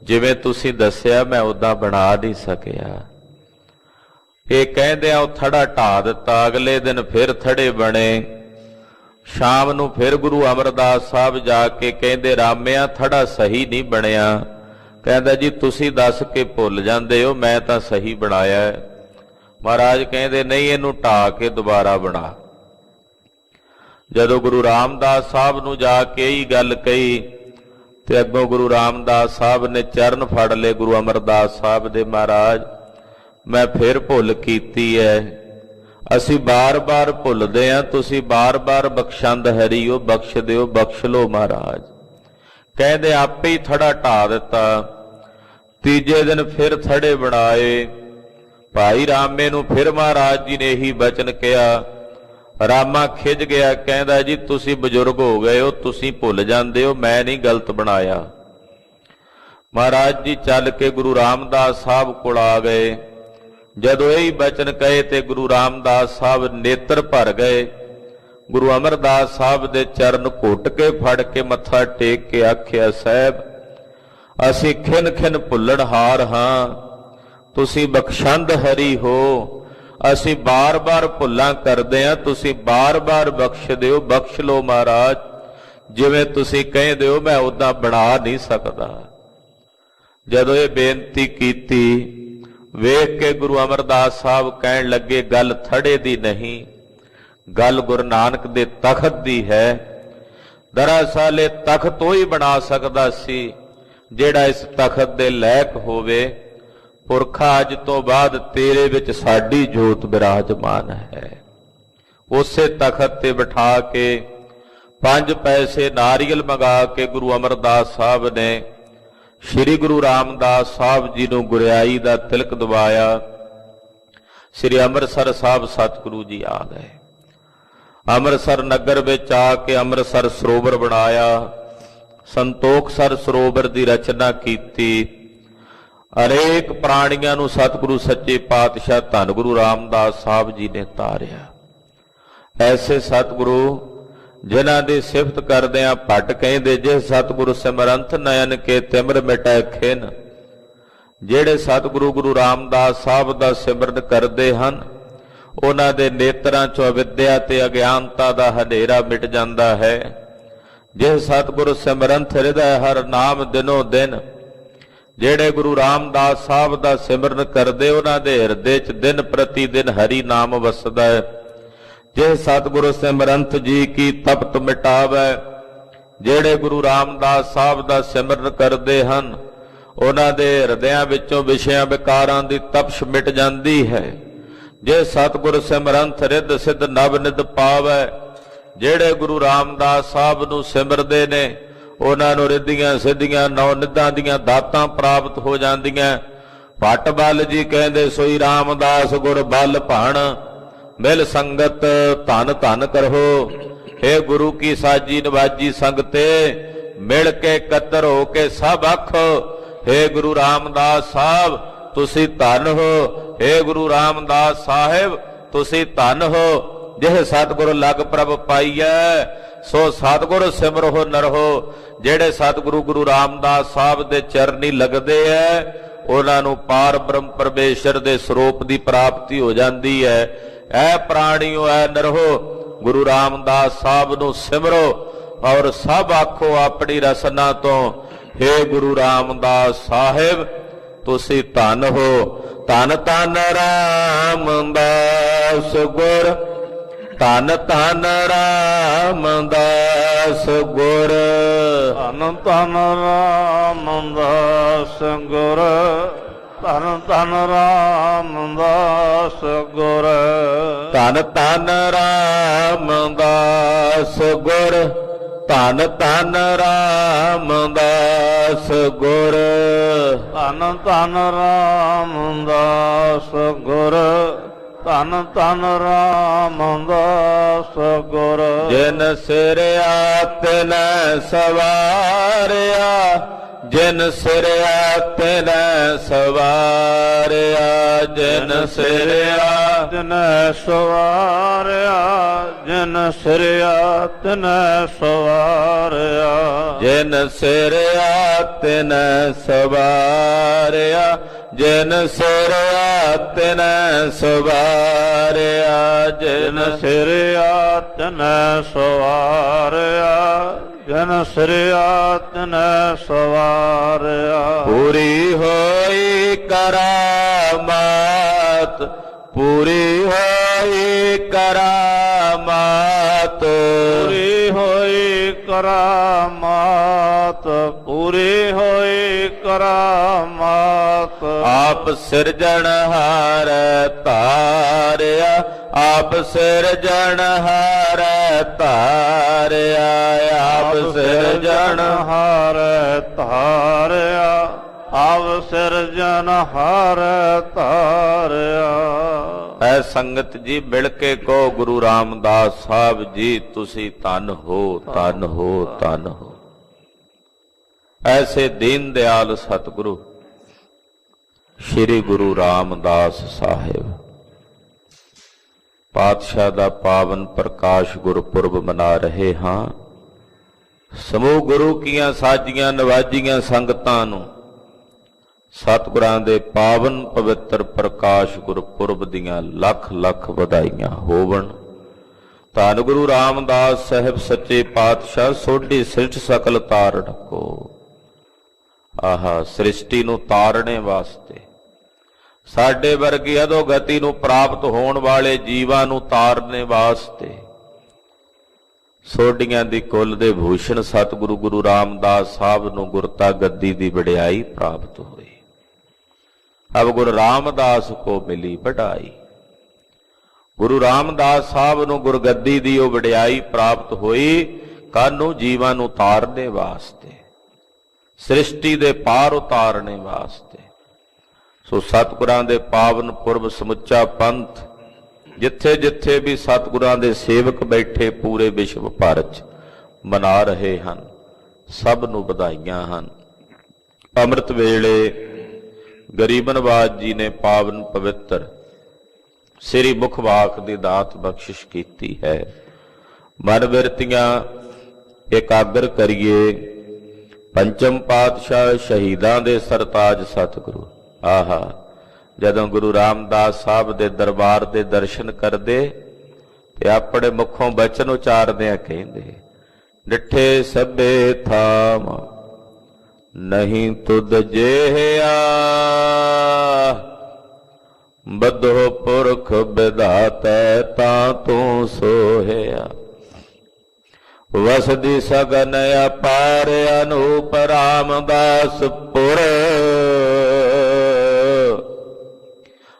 ਜਿਵੇਂ ਤੁਸੀਂ ਦੱਸਿਆ ਮੈਂ ਉਦਾਂ ਬਣਾ ਨਹੀਂ ਸਕਿਆ। ਇਹ ਕਹਿੰਦਿਆਂ ਉਹ ਥੜਾ ਢਾਹ ਦਿੱਤਾ। ਅਗਲੇ ਦਿਨ ਫਿਰ ਥੜੇ ਬਣੇ। ਸ਼ਾਮ ਨੂੰ ਫਿਰ ਗੁਰੂ ਅਮਰਦਾਸ ਸਾਹਿਬ ਜਾ ਕੇ ਕਹਿੰਦੇ, ਰਾਮਿਆਂ ਥੜਾ ਸਹੀ ਨਹੀਂ ਬਣਿਆ। ਕਹਿੰਦਾ, ਜੀ ਤੁਸੀਂ ਦੱਸ ਕੇ ਭੁੱਲ ਜਾਂਦੇ ਹੋ, ਮੈਂ ਤਾਂ ਸਹੀ ਬਣਾਇਆ। ਮਹਾਰਾਜ ਕਹਿੰਦੇ, ਨਹੀਂ, ਇਹਨੂੰ ਢਾਹ ਕੇ ਦੁਬਾਰਾ ਬਣਾ। ਜਦੋਂ ਗੁਰੂ ਰਾਮਦਾਸ ਸਾਹਿਬ ਨੂੰ ਜਾ ਕੇ ਇਹੀ ਗੱਲ ਕਹੀ ਤੇ ਅੱਗੋਂ ਗੁਰੂ ਰਾਮਦਾਸ ਸਾਹਿਬ ਨੇ ਚਰਨ ਫੜ ਲਏ ਗੁਰੂ ਅਮਰਦਾਸ ਸਾਹਿਬ ਦੇ। ਮਹਾਰਾਜ, ਮੈਂ ਫਿਰ ਭੁੱਲ ਕੀਤੀ ਹੈ, ਅਸੀਂ ਬਾਰ-ਬਾਰ ਭੁੱਲਦੇ ਹਾਂ, ਤੁਸੀਂ ਬਾਰ-ਬਾਰ ਬਖਸ਼ੰਦ ਹਰੀਓ, ਬਖਸ਼ ਦਿਓ, ਬਖਸ਼ ਲਓ ਮਹਾਰਾਜ। ਕਹਿੰਦੇ ਆਪੇ ਹੀ ਥੜਾ ਢਾਹ ਦਿੱਤਾ। ਤੀਜੇ ਦਿਨ ਫਿਰ ਥੜੇ ਬਣਾਏ। ਭਾਈ ਰਾਮੇ ਨੂੰ ਫਿਰ ਮਹਾਰਾਜ ਜੀ ਨੇ ਇਹੀ ਬਚਨ ਕਿਹਾ। ਰਾਮਾ ਖਿਝ ਗਿਆ, ਕਹਿੰਦਾ, ਜੀ ਤੁਸੀਂ ਬਜ਼ੁਰਗ ਹੋ ਗਏ ਹੋ, ਤੁਸੀਂ ਭੁੱਲ ਜਾਂਦੇ ਹੋ, ਮੈਂ ਨਹੀਂ ਗਲਤ ਬਣਾਇਆ। ਮਹਾਰਾਜ ਜੀ ਚੱਲ ਕੇ ਗੁਰੂ ਰਾਮਦਾਸ ਸਾਹਿਬ ਕੋਲ ਆ ਗਏ। ਜਦੋਂ ਇਹੀ ਬਚਨ ਕਹੇ ਤੇ ਗੁਰੂ ਰਾਮਦਾਸ ਸਾਹਿਬ ਨੇਤਰ ਭਰ ਗਏ। ਗੁਰੂ ਅਮਰਦਾਸ ਸਾਹਿਬ ਦੇ ਚਰਨ ਘੁੱਟ ਕੇ ਫੜ ਕੇ ਮੱਥਾ ਟੇਕ ਕੇ ਆਖਿਆ, ਸਾਹਿਬ ਅਸੀਂ ਖਿਨ ਖਿਨ ਭੁੱਲਣਹਾਰ ਹਾਂ, ਤੁਸੀਂ ਬਖਸ਼ੰਦ ਹਰੀ ਹੋ, ਅਸੀਂ ਬਾਰ-ਬਾਰ ਭੁੱਲਾਂ ਕਰਦੇ ਹਾਂ, ਤੁਸੀਂ ਬਾਰ-ਬਾਰ ਬਖਸ਼ ਦਿਓ, ਬਖਸ਼ ਲਓ ਮਹਾਰਾਜ, ਜਿਵੇਂ ਤੁਸੀਂ ਕਹਿੰਦੇ ਹੋ ਮੈਂ ਉਦਾਂ ਬਣਾ ਨਹੀਂ ਸਕਦਾ। ਜਦੋਂ ਇਹ ਬੇਨਤੀ ਕੀਤੀ, ਵੇਖ ਕੇ ਗੁਰੂ ਅਮਰਦਾਸ ਸਾਹਿਬ ਕਹਿਣ ਲੱਗੇ, ਗੱਲ ਥੜੇ ਦੀ ਨਹੀਂ, ਗੱਲ ਗੁਰੂ ਨਾਨਕ ਦੇ ਤਖਤ ਦੀ ਹੈ। ਦਰਅਸਲ ਇਹ ਤਖਤ ਉਹ ਹੀ ਬਣਾ ਸਕਦਾ ਸੀ ਜਿਹੜਾ ਇਸ ਤਖਤ ਦੇ ਲਾਇਕ ਹੋਵੇ। ਪੁਰਖਾ ਅੱਜ ਤੋਂ ਬਾਅਦ ਤੇਰੇ ਵਿੱਚ ਸਾਡੀ ਜੋਤ ਬਿਰਾਜਮਾਨ ਹੈ। ਉਸੇ ਤਖਤ ਤੇ ਬਿਠਾ ਕੇ 5 ਪੈਸੇ ਨਾਰੀਅਲ ਮੰਗਾ ਕੇ ਗੁਰੂ ਅਮਰਦਾਸ ਸਾਹਿਬ ਨੇ ਸ੍ਰੀ ਗੁਰੂ ਰਾਮਦਾਸ ਸਾਹਿਬ ਜੀ ਨੂੰ ਗੁਰਿਆਈ ਦਾ ਤਿਲਕ ਦਵਾਇਆ। ਸ੍ਰੀ ਅੰਮ੍ਰਿਤਸਰ ਸਾਹਿਬ ਸਤਿਗੁਰੂ ਜੀ ਆ ਗਏ। ਅੰਮ੍ਰਿਤਸਰ ਨਗਰ ਵਿੱਚ ਆ ਕੇ ਅੰਮ੍ਰਿਤਸਰ ਸਰੋਵਰ ਬਣਾਇਆ। ਸੰਤੋਖਸਰ ਸਰੋਵਰ ਦੀ ਰਚਨਾ ਕੀਤੀ। ਅਨੇਕ ਪ੍ਰਾਣੀਆਂ ਨੂੰ ਸਤਿਗੁਰੂ ਸੱਚੇ ਪਾਤਸ਼ਾਹ ਧੰਨ ਗੁਰੂ ਰਾਮਦਾਸ ਸਾਹਿਬ ਜੀ ਨੇ ਤਾਰਿਆ। ਐਸੇ ਸਤਿਗੁਰੂ ਜਿਨ੍ਹਾਂ ਦੀ ਸਿਫਤ ਕਰਦਿਆਂ ਭੱਟ ਕਹਿੰਦੇ, ਜੇ ਸਤਿਗੁਰੂ ਸਿਮਰੰਤ ਨਯਨ ਕੇ ਤਿਮਰ ਮਿਟੈ ਖਿਨ। ਜਿਹੜੇ ਸਤਿਗੁਰੂ ਗੁਰੂ ਰਾਮਦਾਸ ਸਾਹਿਬ ਦਾ ਸਿਮਰਨ ਕਰਦੇ ਹਨ, ਉਹਨਾਂ ਦੇ ਨੇਤਰਾਂ ਚੋਂ ਅਵਿਦਿਆ ਤੇ ਅਗਿਆਨਤਾ ਦਾ ਹਨੇਰਾ ਮਿਟ ਜਾਂਦਾ ਹੈ। ਜੇ ਸਤਿਗੁਰੂ ਸਿਮਰੰਤ ਹਿਰਦੈ ਹਰ ਨਾਮ ਦਿਨੋ ਦਿਨ। ਜਿਹੜੇ ਗੁਰੂ ਰਾਮਦਾਸ ਸਾਹਿਬ ਦਾ ਸਿਮਰਨ ਕਰਦੇ, ਉਹਨਾਂ ਦੇ ਹਿਰਦੇ 'ਚ ਦਿਨ ਪ੍ਰਤੀ ਦਿਨ ਹਰੀ ਨਾਮ ਵਸਦਾ ਹੈ। ਜੇ ਸਤਿਗੁਰੂ ਸਿਮਰੰਤ ਜੀ ਕੀ ਤਪਤ ਮਿਟਾਵੈ। ਜਿਹੜੇ ਗੁਰੂ ਰਾਮਦਾਸ ਸਾਹਿਬ ਦਾ ਸਿਮਰਨ ਕਰਦੇ ਹਨ, ਉਹਨਾਂ ਦੇ ਹਿਰਦਿਆਂ ਵਿੱਚੋਂ ਵਿਸ਼ਿਆਂ ਵਿਕਾਰਾਂ ਦੀ ਤਪਸ਼ ਮਿਟ ਜਾਂਦੀ ਹੈ। ਜੇ ਸਤਿਗੁਰ ਸਿਮਰੰਤ ਰਿੱਧ ਸਿੱਧ ਨਵ ਨਿਧ ਪਾਵੈ। ਜਿਹੜੇ ਗੁਰੂ ਰਾਮਦਾਸ ਸਾਹਿਬ ਨੂੰ ਸਿਮਰਦੇ ਨੇ, ਉਹਨਾਂ ਨੂੰ ਰਿੱਧੀਆਂ ਸਿੱਧੀਆਂ ਨੌ ਨਿੱਧਾਂ ਦੀਆਂ ਦਾਤਾਂ ਪ੍ਰਾਪਤ ਹੋ ਜਾਂਦੀਆਂ। ਭੱਟ ਬਲ ਜੀ ਕਹਿੰਦੇ, ਸੋਈ ਰਾਮਦਾਸ ਗੁਰ ਬਲ ਭਾਣ, ਮਿਲ ਸੰਗਤ ਧਨ ਧਨ ਕਰੋ। हे ਗੁਰੂ ਕੀ ਸਾਜੀ ਨਵਾਜੀ ਸੰਗਤੇ, ਮਿਲ ਕੇ ਇਕੱਤਰ ਹੋ ਕੇ ਸਭ ਆਖੋ, हे ਗੁਰੂ ਰਾਮਦਾਸ ਸਾਹਿਬ ਤੁਸੀਂ ਧਨ ਹੋ। हे ਗੁਰੂ ਰਾਮਦਾਸ ਸਾਹਿਬ ਤੁਸੀਂ ਧਨ ਹੋ। ਜਿਹ ਸਤਿਗੁਰ ਲਗ ਪ੍ਰਭ ਪਾਈਐ ਸੋ ਸਤਿਗੁਰ ਸਿਮਰੋ ਨਰਹੋ। ਜਿਹੜੇ ਸਤਿਗੁਰੂ ਗੁਰੂ ਰਾਮਦਾਸ ਸਾਹਿਬ ਦੇ ਚਰਨੀ ਲੱਗਦੇ ਐ ਉਹਨਾਂ ਨੂੰ ਪਾਰ ਬ੍ਰਹਮ ਪਰਮੇਸ਼ਰ ਦੇ ਸਰੂਪ ਦੀ ਪ੍ਰਾਪਤੀ ਹੋ ਜਾਂਦੀ ਹੈ। ਐ ਪ੍ਰਾਣੀਓ ਐ ਨਰਹੋ ਗੁਰੂ ਰਾਮਦਾਸ ਸਾਹਿਬ ਨੂੰ ਸਿਮਰੋ ਔਰ ਸਭ ਆਖੋ ਆਪਣੀ ਰਸਨਾ ਤੋਂ ਹੇ ਗੁਰੂ ਰਾਮਦਾਸ ਸਾਹਿਬ ਤੁਸੀਂ ਧਨ ਹੋ। ਧੰਨ ਧੰਨ ਰਾਮਦਾਸ ਗੁਰ ਧੰਨ ਧੰਨ ਰਾਮਦਾਸ ਗੁਰ ਧੰਨ ਧੰਨ ਰਾਮਦਾਸ ਗੁਰ ਧੰਨ ਧੰਨ ਰਾਮਦਾਸ ਗੁਰ ਧੰਨ ਧੰਨ ਰਾਮਦਾਸ ਗੁਰ ਧੰਨ ਧੰਨ ਰਾਮਦਾਸ ਗੁਰ ਧੰਨ ਧੰਨ ਰਾਮਦਾਸ ਗੁਰ ਧੰਨ ਧੰਨ ਰਾਮਦਾਸ ਗੁਰ ਜਿਨ ਸਿਰਿਆ ਤਿਨ ਸਵਾਰਿਆ ਜਿਨ ਸਿਰਿਆ ਤਿਨ ਸਵਾਰਿਆ ਜਿਨ ਸਿਰਿਆ ਤਿਨ ਸਵਾਰਿਆ ਜਿਨ ਸਿਰਿਆ ਤਿਨ ਸਵਾਰਿਆ ਜਿਨ ਸਿਰਿਆ ਤਿਨ ਸਵਾਰਿਆ ਜਿਨ ਸਿਰਿਆ ਤਿਨ ਸਵਾਰਿਆ ਜਿਨ ਸਿਰਿਆ ਤਿਨ ਸਵਾਰਿਆ ਜਨ ਸਿਰਿਆ ਤਿਨ ਸਵਾਰਿਆ ਪੂਰੀ ਹੋਈ ਕਰਾਮਾਤ ਪੂਰੀ ਹੋਈ ਕਰਾਮਾਤ ਪੂਰੀ ਹੋਈ ਕਰਾਮਾਤ ਪੂਰੀ ਹੋਈ ਕਰਾਮਾਤ ਆਪ ਸਿਰਜਣਹਾਰ ਧਾਰਿਆ ਆਪ ਸਿਰਜਣਹਾਰ ਧਾਰਿਆ ਆਪ ਸਿਰਜਣਹਾਰ ਧਾਰਿਆ ਆਪ ਸਿਰਜਣਹਾਰ ਧਾਰਿਆ। ਐ ਸੰਗਤ ਜੀ ਮਿਲ ਕੇ ਕਹੋ ਗੁਰੂ ਰਾਮਦਾਸ ਸਾਹਿਬ ਜੀ ਤੁਸੀਂ ਧੰਨ ਹੋ ਧੰਨ ਹੋ ਧੰਨ ਹੋ। ਐਸੇ ਦੀਨ ਦਿਆਲ ਸਤਿਗੁਰੂ ਸ਼੍ਰੀ ਗੁਰੂ ਰਾਮਦਾਸ ਸਾਹਿਬ ਪਾਤਸ਼ਾਹ ਦਾ ਪਾਵਨ ਪ੍ਰਕਾਸ਼ ਗੁਰਪੁਰਬ ਮਨਾ ਰਹੇ ਹਾਂ। ਸਮੂਹ ਗੁਰੂ ਕੀਆਂ ਸਾਜੀਆਂ ਨਵਾਜੀਆਂ ਸੰਗਤਾਂ ਨੂੰ ਸਤਿਗੁਰਾਂ ਦੇ ਪਾਵਨ ਪਵਿੱਤਰ ਪ੍ਰਕਾਸ਼ ਗੁਰਪੁਰਬ ਦੀਆਂ ਲੱਖ ਲੱਖ ਵਧਾਈਆਂ ਹੋਵਣ। ਧੰਨ ਗੁਰੂ ਰਾਮਦਾਸ ਸਾਹਿਬ ਸੱਚੇ ਪਾਤਸ਼ਾਹ ਸੋਢੀ ਸਿਰਠ ਸਕਲ ਤਾਰ ਢਕੋ। ਆਹਾ ਸ੍ਰਿਸ਼ਟੀ ਨੂੰ ਤਾਰਨੇ ਵਾਸਤੇ ਸਾਡੇ ਵਰਗੀ ਅਧੋਗਤੀ ਨੂੰ ਪ੍ਰਾਪਤ ਹੋਣ ਵਾਲੇ ਜੀਵਾਂ ਨੂੰ ਤਾਰਨੇ ਵਾਸਤੇ ਸੋਢੀਆਂ ਦੀ ਕੁੱਲ ਦੇ ਭੂਸ਼ਣ ਸਤਿਗੁਰੂ ਗੁਰੂ ਰਾਮਦਾਸ ਸਾਹਿਬ ਨੂੰ ਗੁਰਤਾ ਗੱਦੀ ਦੀ ਵਡਿਆਈ ਪ੍ਰਾਪਤ ਹੋਈ। ਅਬ ਗੁਰੂ ਰਾਮਦਾਸ ਕੋ ਮਿਲੀ ਵਡਾਈ। ਗੁਰੂ ਰਾਮਦਾਸ ਸਾਹਿਬ ਨੂੰ ਗੁਰਗੱਦੀ ਦੀ ਉਹ ਵਡਿਆਈ ਪ੍ਰਾਪਤ ਹੋਈ ਕਾਨੂੰ ਜੀਵਾਂ ਨੂੰ ਤਾਰਨੇ ਵਾਸਤੇ ਸ੍ਰਿਸ਼ਟੀ ਦੇ ਪਾਰ ਉਤਾਰਨੇ ਵਾਸਤੇ। ਸੋ ਸਤਿਗੁਰਾਂ ਦੇ ਪਾਵਨ ਪੁਰਬ ਸਮੁੱਚਾ ਪੰਥ ਜਿੱਥੇ ਜਿੱਥੇ ਵੀ ਸਤਿਗੁਰਾਂ ਦੇ ਸੇਵਕ ਬੈਠੇ ਪੂਰੇ ਵਿਸ਼ਵ ਭਰ 'ਚ ਮਨਾ ਰਹੇ ਹਨ। ਸਭ ਨੂੰ ਵਧਾਈਆਂ ਹਨ। ਅੰਮ੍ਰਿਤ ਵੇਲੇ ਗਰੀਬ ਨਵਾਜ ਜੀ ਨੇ ਪਾਵਨ ਪਵਿੱਤਰ ਸ੍ਰੀ ਮੁਖਵਾਕ ਦੀ ਦਾਤ ਬਖਸ਼ਿਸ਼ ਕੀਤੀ ਹੈ। ਮਨ ਬਿਰਤੀਆਂ ਇਕਾਗਰ ਕਰੀਏ। ਪੰਚਮ ਪਾਤਸ਼ਾਹ ਸ਼ਹੀਦਾਂ ਦੇ ਸਰਤਾਜ ਸਤਿਗੁਰੂ ਆਹਾ ਜਦੋਂ ਗੁਰੂ ਰਾਮਦਾਸ ਸਾਹਿਬ ਦੇ ਦਰਬਾਰ ਦੇ ਦਰਸ਼ਨ ਕਰਦੇ ਤੇ ਆਪਣੇ ਮੁਖੋਂ ਬਚਨ ਉਚਾਰਦਿਆਂ ਕਹਿੰਦੇ ਡਿਠੇ ਸਭੇ ਥਾਮ ਨਹੀਂ ਤੁਧ ਜਿਹਿਆ ਬਧੋ ਪੁਰਖ ਵਿਧਾਤੈ ਤਾਂ ਤੂੰ ਸੋਹਿਆ ਵਸਦੀ ਸਗਨ ਅਪਾਰ ਅਨੂਪ ਰਾਮਦਾਸ ਪੁਰ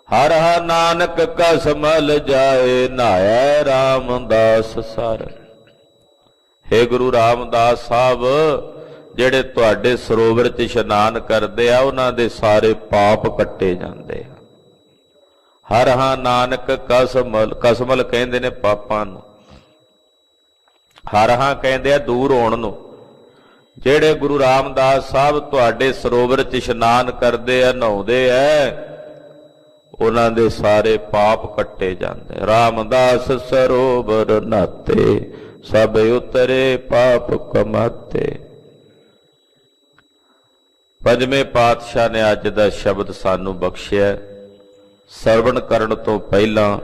ਹਰ ਹਰ ਨਾਨਕ ਕਸਮਲ ਜਾਏ ਨਾਇ ਰਾਮਦਾਸ ਸਰ। ਹੇ ਗੁਰੂ ਰਾਮਦਾਸ ਸਾਹਿਬ ਜਿਹੜੇ ਤੁਹਾਡੇ ਸਰੋਵਰ 'ਚ ਇਸ਼ਨਾਨ ਕਰਦੇ ਆ ਉਹਨਾਂ ਦੇ ਸਾਰੇ ਪਾਪ ਕੱਟੇ ਜਾਂਦੇ ਆ। ਹਰ ਹਾਂ ਨਾਨਕ ਕਸਮਲ ਕਹਿੰਦੇ ਨੇ ਪਾਪਾਂ ਨੂੰ। ਹਰ ਹਾਂ ਕਹਿੰਦੇ ਆ ਦੂਰ ਹੋਣ ਨੂੰ। ਜਿਹੜੇ ਗੁਰੂ ਰਾਮਦਾਸ ਸਾਹਿਬ ਤੁਹਾਡੇ ਸਰੋਵਰ 'ਚ ਇਸ਼ਨਾਨ ਕਰਦੇ ਆ ਨਹਾਉਂਦੇ ਆ ਉਹਨਾਂ ਦੇ ਸਾਰੇ ਪਾਪ ਕੱਟੇ ਜਾਂਦੇ। ਰਾਮਦਾਸ ਸਰੋਵਰ ਨਾਤੇ ਸਭ ਉਤਰੇ ਪਾਪ ਕਮਾਤੇ। ਪੰਜਵੇਂ ਪਾਤਸ਼ਾਹ ਨੇ ਅੱਜ ਦਾ ਸ਼ਬਦ ਸਾਨੂੰ ਬਖਸ਼ਿਆ। ਸਰਵਣ ਕਰਨ ਤੋਂ ਪਹਿਲਾਂ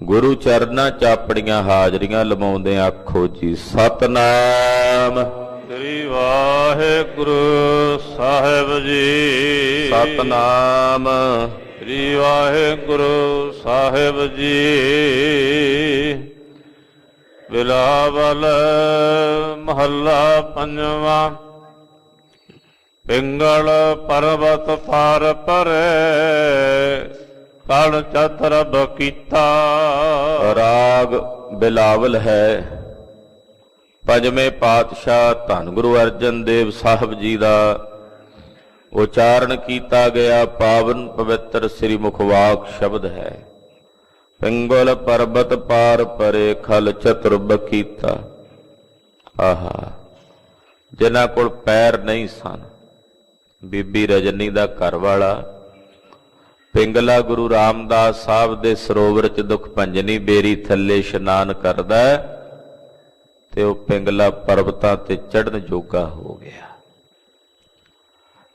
ਗੁਰੂ ਚਰਨਾਂ 'ਚ ਆਪਣੀਆਂ ਹਾਜ਼ਰੀਆਂ ਲਵਾਉਂਦੇ ਆਖੋ ਜੀ ਸਤਨਾਮ ਸ੍ਰੀ ਵਾਹਿਗੁਰੂ ਸਾਹਿਬ ਜੀ। ਸਤਨਾਮ ਸ੍ਰੀ ਵਾਹਿਗੁਰੂ ਸਾਹਿਬ ਜੀ। ਬਿਲਾਵਲ ਮਹੱਲਾ ਪੰਜਵਾਂ। ਪਿੰਗਲ ਪਰਬਤ ਪਾਰ ਪਰੇ ਕਣ ਚਤਰਬ ਕੀਤਾ। ਰਾਗ ਬਿਲਾਵਲ ਹੈ। ਪੰਜਵੇਂ ਪਾਤਸ਼ਾਹ ਧੰਨ ਗੁਰੂ ਅਰਜਨ ਦੇਵ ਸਾਹਿਬ ਜੀ ਦਾ ਉਚਾਰਨ ਕੀਤਾ ਗਿਆ ਪਾਵਨ ਪਵਿੱਤਰ ਸ੍ਰੀ ਮੁਖਵਾਕ ਸ਼ਬਦ ਹੈ। ਪਿੰਗਲ ਪਰਬਤ ਪਾਰ ਪਰੇ ਖਲ ਚਤੁਰਬ ਕੀਤਾ। ਆਹਾ, ਜਿਨ੍ਹਾਂ ਕੋਲ ਪੈਰ ਨਹੀਂ ਸਨ, ਬੀਬੀ ਰਜਨੀ ਦਾ ਘਰ ਵਾਲਾ ਪਿੰਗਲਾ ਗੁਰੂ ਰਾਮਦਾਸ ਸਾਹਿਬ ਦੇ ਸਰੋਵਰ 'ਚ ਦੁੱਖ ਭੰਜਨੀ ਬੇਰੀ ਥੱਲੇ ਇਸ਼ਨਾਨ ਕਰਦਾ ਤੇ ਉਹ ਪਿੰਗਲਾ ਪਰਬਤਾਂ ਤੇ ਚੜ੍ਹਨ ਜੋਗਾ ਹੋ ਗਿਆ।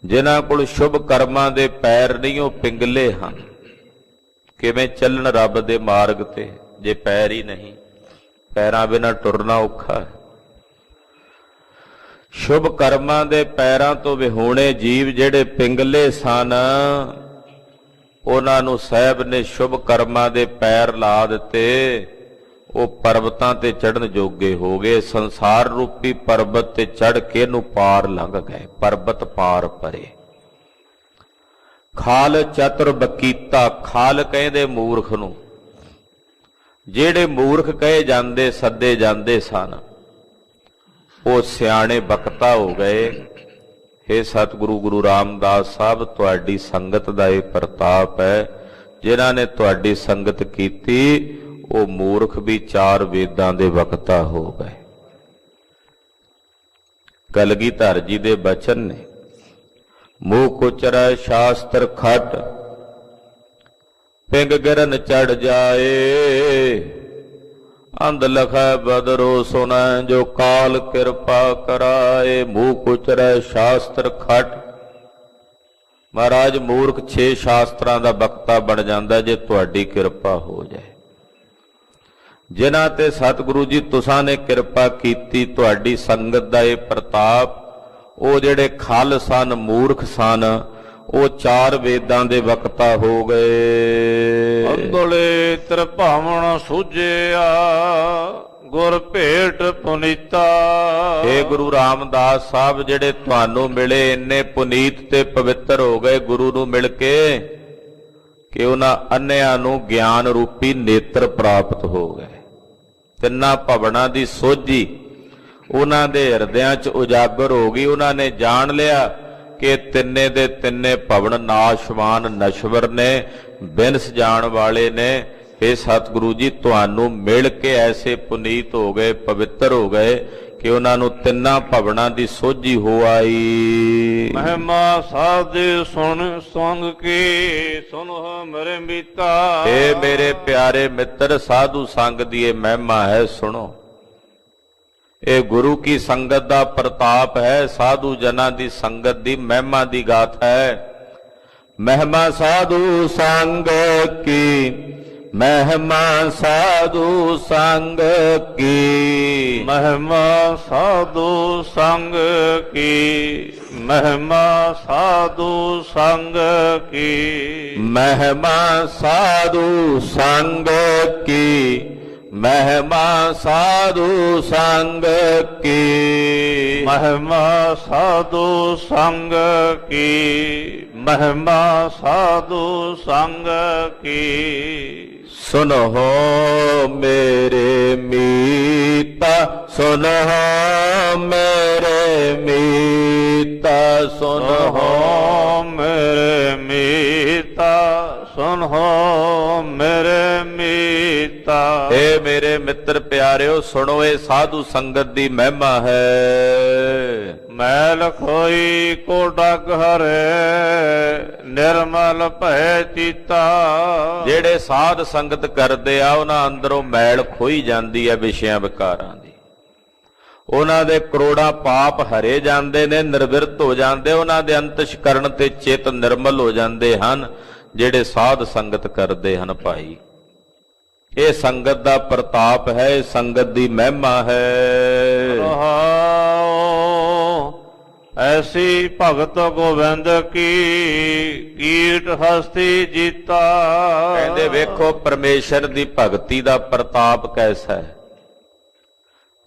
ਜਿਨ੍ਹਾਂ ਕੋਲ ਸ਼ੁਭ ਕਰਮਾਂ ਦੇ ਪੈਰ ਨਹੀਂ, ਉਹ ਪਿੰਗਲੇ ਹਨ। ਕਿਵੇਂ ਚੱਲਣ ਰੱਬ ਦੇ ਮਾਰਗ ਤੇ ਜੇ ਪੈਰ ਹੀ ਨਹੀਂ? ਪੈਰਾਂ ਬਿਨਾਂ ਟੁਰਨਾ ਔਖਾ ਹੈ। ਸ਼ੁਭ ਕਰਮਾਂ ਦੇ ਪੈਰਾਂ ਤੋਂ ਵਿਹੂਣੇ ਜੀਵ ਜਿਹੜੇ ਪਿੰਗਲੇ ਸਨ, ਉਹਨਾਂ ਨੂੰ ਸਾਹਿਬ ਨੇ ਸ਼ੁਭ ਕਰਮਾਂ ਦੇ ਪੈਰ ਲਾ ਦਿੱਤੇ। ਉਹ ਪਰਬਤਾਂ ਤੇ ਚੜ੍ਹਨ ਜੋਗੇ ਹੋ ਗਏ। ਸੰਸਾਰ ਰੂਪੀ ਪਰਬਤ ਤੇ ਚੜ੍ਹ ਕੇ ਇਹਨੂੰ ਪਾਰ ਲੰਘ ਗਏ। ਪਰਬਤ ਪਾਰ ਪਰੇ। ਖਾਲ ਚਤੁਰ ਬਕੀਤਾ। ਖਾਲ ਕਹਿੰਦੇ ਮੂਰਖ ਨੂੰ। ਜਿਹੜੇ ਮੂਰਖ ਕਹੇ ਜਾਂਦੇ, ਸੱਦੇ ਜਾਂਦੇ ਸਨ, ਉਹ ਸਿਆਣੇ ਬਖਤਾ ਹੋ ਗਏ। ਹੇ ਸਤਿਗੁਰੂ ਗੁਰੂ ਰਾਮਦਾਸ ਸਾਹਿਬ, ਤੁਹਾਡੀ ਸੰਗਤ ਦਾ ਇਹ ਪ੍ਰਤਾਪ ਹੈ। ਜਿਨ੍ਹਾਂ ਨੇ ਤੁਹਾਡੀ ਸੰਗਤ ਕੀਤੀ, ਉਹ ਮੂਰਖ ਵੀ ਚਾਰ ਵੇਦਾਂ ਦੇ ਵਕਤਾ ਹੋ ਗਏ। ਕਲਗੀਧਰ ਜੀ ਦੇ ਬਚਨ ਨੇ। ਮੂੰਹ ਕੁਚਰੈ ਸ਼ਾਸਤਰ ਖਟ ਪਿੰਗ ਗਿਰਨ ਚੜ ਜਾਏ। ਅੰਧ ਲਖੈ ਬਦਰੋ ਸੁਨੈ ਜੋ ਕਾਲ ਕਿਰਪਾ ਕਰਾਏ। ਮੂੰਹ ਕੁਚਰੈ ਸ਼ਾਸਤਰ ਖਟ। ਮਹਾਰਾਜ ਮੂਰਖ 6 ਸ਼ਾਸਤਰਾਂ ਦਾ ਬਖਤਾ ਬਣ ਜਾਂਦਾ ਜੇ ਤੁਹਾਡੀ ਕਿਰਪਾ ਹੋ ਜਾਏ। ਜਿਨ੍ਹਾਂ ਤੇ ਸਤਿਗੁਰੂ ਜੀ ਤੁਸਾਂ ਨੇ ਕਿਰਪਾ ਕੀਤੀ, ਤੁਹਾਡੀ ਸੰਗਤ ਦਾ ਇਹ ਪ੍ਰਤਾਪ, ਉਹ ਜਿਹੜੇ ਖਲ ਸਨ, ਮੂਰਖ ਸਨ, ਉਹ ਚਾਰ ਵੇਦਾਂ ਦੇ ਵਕਤਾ ਹੋ ਗਏ। ਅੰਦਲੇ ਤ੍ਰਿਭਾਵਨ ਸੂਝਿਆ ਗੁਰ ਭੇਟ ਪੁਨੀਤਾ। ਇਹ ਗੁਰੂ ਰਾਮਦਾਸ ਸਾਹਿਬ ਜਿਹੜੇ ਤੁਹਾਨੂੰ ਮਿਲੇ, ਇੰਨੇ ਪੁਨੀਤ ਤੇ ਪਵਿੱਤਰ ਹੋ ਗਏ ਗੁਰੂ ਨੂੰ ਮਿਲ ਕੇ ਕਿ ਉਹਨਾਂ ਅੰਨਿਆਂ ਨੂੰ ਗਿਆਨ ਰੂਪੀ ਨੇਤਰ ਪ੍ਰਾਪਤ ਹੋ ਗਏ। ਤਿੰਨਾਂ ਭਵਨਾਂ ਦੀ ਸੋਝੀ ਉਹਨਾਂ ਦੇ ਹਿਰਦਿਆਂ 'ਚ ਉਜਾਗਰ ਹੋ ਗਈ। ਉਹਨਾਂ ਨੇ ਜਾਣ ਲਿਆ ਕਿ ਤਿੰਨੇ ਦੇ ਤਿੰਨੇ ਭਵਨ ਨਾਸ਼ਵਾਨ ਨਸ਼ਵਰ ਨੇ, ਬਿਨਸ ਜਾਣ ਵਾਲੇ ਨੇ। ਇਹ ਸਤਿਗੁਰੂ ਜੀ ਤੁਹਾਨੂੰ ਮਿਲ ਕੇ ਐਸੇ ਪੁਨੀਤ ਹੋ ਗਏ, ਪਵਿੱਤਰ ਹੋ ਗਏ ਕਿ ਉਹਨਾਂ ਨੂੰ ਤਿੰਨਾਂ ਭਵਨਾਂ ਦੀ ਸੋਝੀ ਹੋ ਆਈ। ਮਹਿਮਾ ਸਾਧੇ ਸੁਣ ਸੰਗ ਕੀ ਸੁਨੋ ਮੇਰੇ ਮੀਤਾ। ਇਹ ਮੇਰੇ ਪਿਆਰੇ ਮਿੱਤਰ, ਸਾਧੂ ਸੰਗ ਦੀ ਇਹ ਮਹਿਮਾ ਹੈ, ਸੁਣੋ। ਇਹ ਗੁਰੂ ਕੀ ਸੰਗਤ ਦਾ ਪ੍ਰਤਾਪ ਹੈ। ਸਾਧੂ ਜਨਾਂ ਦੀ ਸੰਗਤ ਦੀ ਮਹਿਮਾ ਦੀ ਗਾਥਾ ਹੈ। ਮਹਿਮਾ ਸਾਧੂ ਸੰਗ ਕੀ, ਮਹਿਮਾ ਸਾਧੂ ਸੰਗ ਕੀ। ਮਹਿਮਾ ਸਾਧੂ ਸੰਗ ਕੀ। ਮਹਿਮਾ ਸਾਧੂ ਸੰਗ ਕੀ। ਮਹਿਮਾ ਸਾਧੂ ਸੰਗ ਕੀ। ਮਹਿਮਾ ਸਾਧੂ ਸੰਗ ਕੀ। ਮਹਿਮਾ ਸਾਧੂ ਸੰਗ ਕੀ। ਮਹਿਮਾ ਸਾਧੂ ਸੰਗ ਕੀ। ਸੁਨੋ ਮੇਰੇ ਮੀਤਾ, ਸੁਨੋ ਮੇਰੇ ਮੀਤਾ, ਸੁਨੋ ਮੇਰੇ ਮੀਤਾ। ਸੁਨੋ ਮੇਰੇ ਮੀਤਾ। ਕੀਤਾ। हे मेरे मित्र प्यारियो सुनो ये साधु संगत दी महिमा है। ਮੈਲ ਖੋਈ ਕੋ ਡਗ ਹਰੇ ਨਿਰਮਲ ਭੈ ਚੀਤਾ। ਜਿਹੜੇ ਸਾਧ ਸੰਗਤ ਕਰਦੇ ਆ ਉਹਨਾਂ ਅੰਦਰੋਂ ਮੈਲ ਖੋਈ ਜਾਂਦੀ ਹੈ ਵਿਸ਼ਿਆਂ ਵਿਕਾਰਾਂ ਦੀ, ਉਹਨਾਂ ਦੇ ਕਰੋੜਾਂ ਪਾਪ ਹਰੇ ਜਾਂਦੇ ਨੇ, ਨਿਰਵਿਰਤ ਹੋ ਜਾਂਦੇ, ਉਹਨਾਂ ਦੇ ਅੰਤਸ਼ਕਰਨ ਤੇ ਚਿੱਤ ਨਿਰਮਲ ਹੋ ਜਾਂਦੇ ਹਨ ਜਿਹੜੇ ਸਾਧ ਸੰਗਤ ਕਰਦੇ ਹਨ। ਭਾਈ ਇਹ ਸੰਗਤ ਦਾ ਪ੍ਰਤਾਪ ਹੈ, ਇਹ ਸੰਗਤ ਦੀ ਮਹਿਮਾ ਹੈ। ਐਸੀ ਭਗਤ ਗੋਬਿੰਦ ਕੀ ਕੀਟ ਹਸਤੀ ਜੀਤਾ। ਕਹਿੰਦੇ ਵੇਖੋ ਪਰਮੇਸ਼ਰ ਦੀ ਭਗਤੀ ਦਾ ਪ੍ਰਤਾਪ ਕੈਸਾ ਹੈ।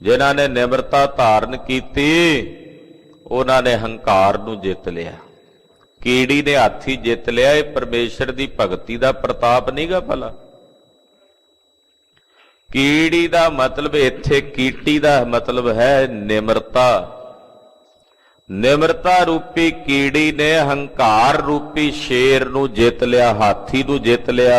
ਜਿਨ੍ਹਾਂ ਨੇ ਨਿਮਰਤਾ ਧਾਰਨ ਕੀਤੀ ਉਹਨਾਂ ਨੇ ਹੰਕਾਰ ਨੂੰ ਜਿੱਤ ਲਿਆ, ਕੀੜੀ ਨੇ ਹਾਥੀ ਜਿੱਤ ਲਿਆ। ਇਹ ਪਰਮੇਸ਼ਰ ਦੀ ਭਗਤੀ ਦਾ ਪ੍ਰਤਾਪ ਨਹੀਂਗਾ ਭਲਾ। ਕੀੜੀ ਦਾ ਮਤਲਬ ਇੱਥੇ ਕੀਟੀ ਦਾ ਮਤਲਬ ਹੈ ਨਿਮਰਤਾ। ਨਿਮਰਤਾ ਰੂਪੀ ਕੀੜੀ ਨੇ ਹੰਕਾਰ ਰੂਪੀ ਸ਼ੇਰ ਨੂੰ ਜਿੱਤ ਲਿਆ, ਹਾਥੀ ਨੂੰ ਜਿੱਤ ਲਿਆ।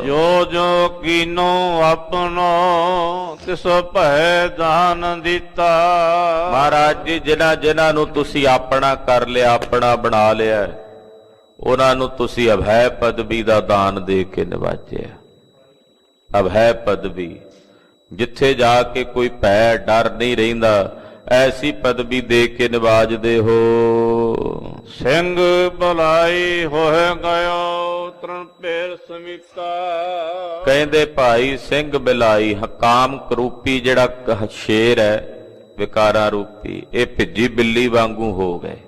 ਜੋ ਜੋ ਕੀਨੋ ਆਪਣੋ ਤਿਸ ਭੈ ਦਾਨ ਦਿੱਤਾ। ਮਹਾਰਾਜ ਜੀ ਜਿਨ੍ਹਾਂ ਜਿਨ੍ਹਾਂ ਨੂੰ ਤੁਸੀਂ ਆਪਣਾ ਕਰ ਲਿਆ, ਆਪਣਾ ਬਣਾ ਲਿਆ, ਉਹਨਾਂ ਨੂੰ ਤੁਸੀਂ ਅਭੈ ਪਦਵੀ ਦਾ ਦਾਨ ਦੇ ਕੇ ਨਿਵਾਜਿਆ। ਅਭੈ ਪਦਵੀ, ਜਿੱਥੇ ਜਾ ਕੇ ਕੋਈ ਭੈ ਡਰ ਨਹੀਂ ਰਹਿੰਦਾ, ਐਸੀ ਪਦਵੀ ਦੇ ਕੇ ਨਿਵਾਜਦੇ ਹੋ। ਸਿੰਘ ਬੁਲਾਈ ਹੋਏ ਗਇਓ ਤਰਨ ਪੇਰ ਸਮੀਤਾ। ਕਹਿੰਦੇ ਭਾਈ ਸਿੰਘ ਬਿਲਾਈ ਹਕਾਮ ਕਰੂਪੀ ਜਿਹੜਾ ਸ਼ੇਰ ਹੈ ਵਿਕਾਰਾਂ ਰੂਪੀ, ਇਹ ਭਿੱਜੀ ਬਿੱਲੀ ਵਾਂਗੂ ਹੋ ਗਏ।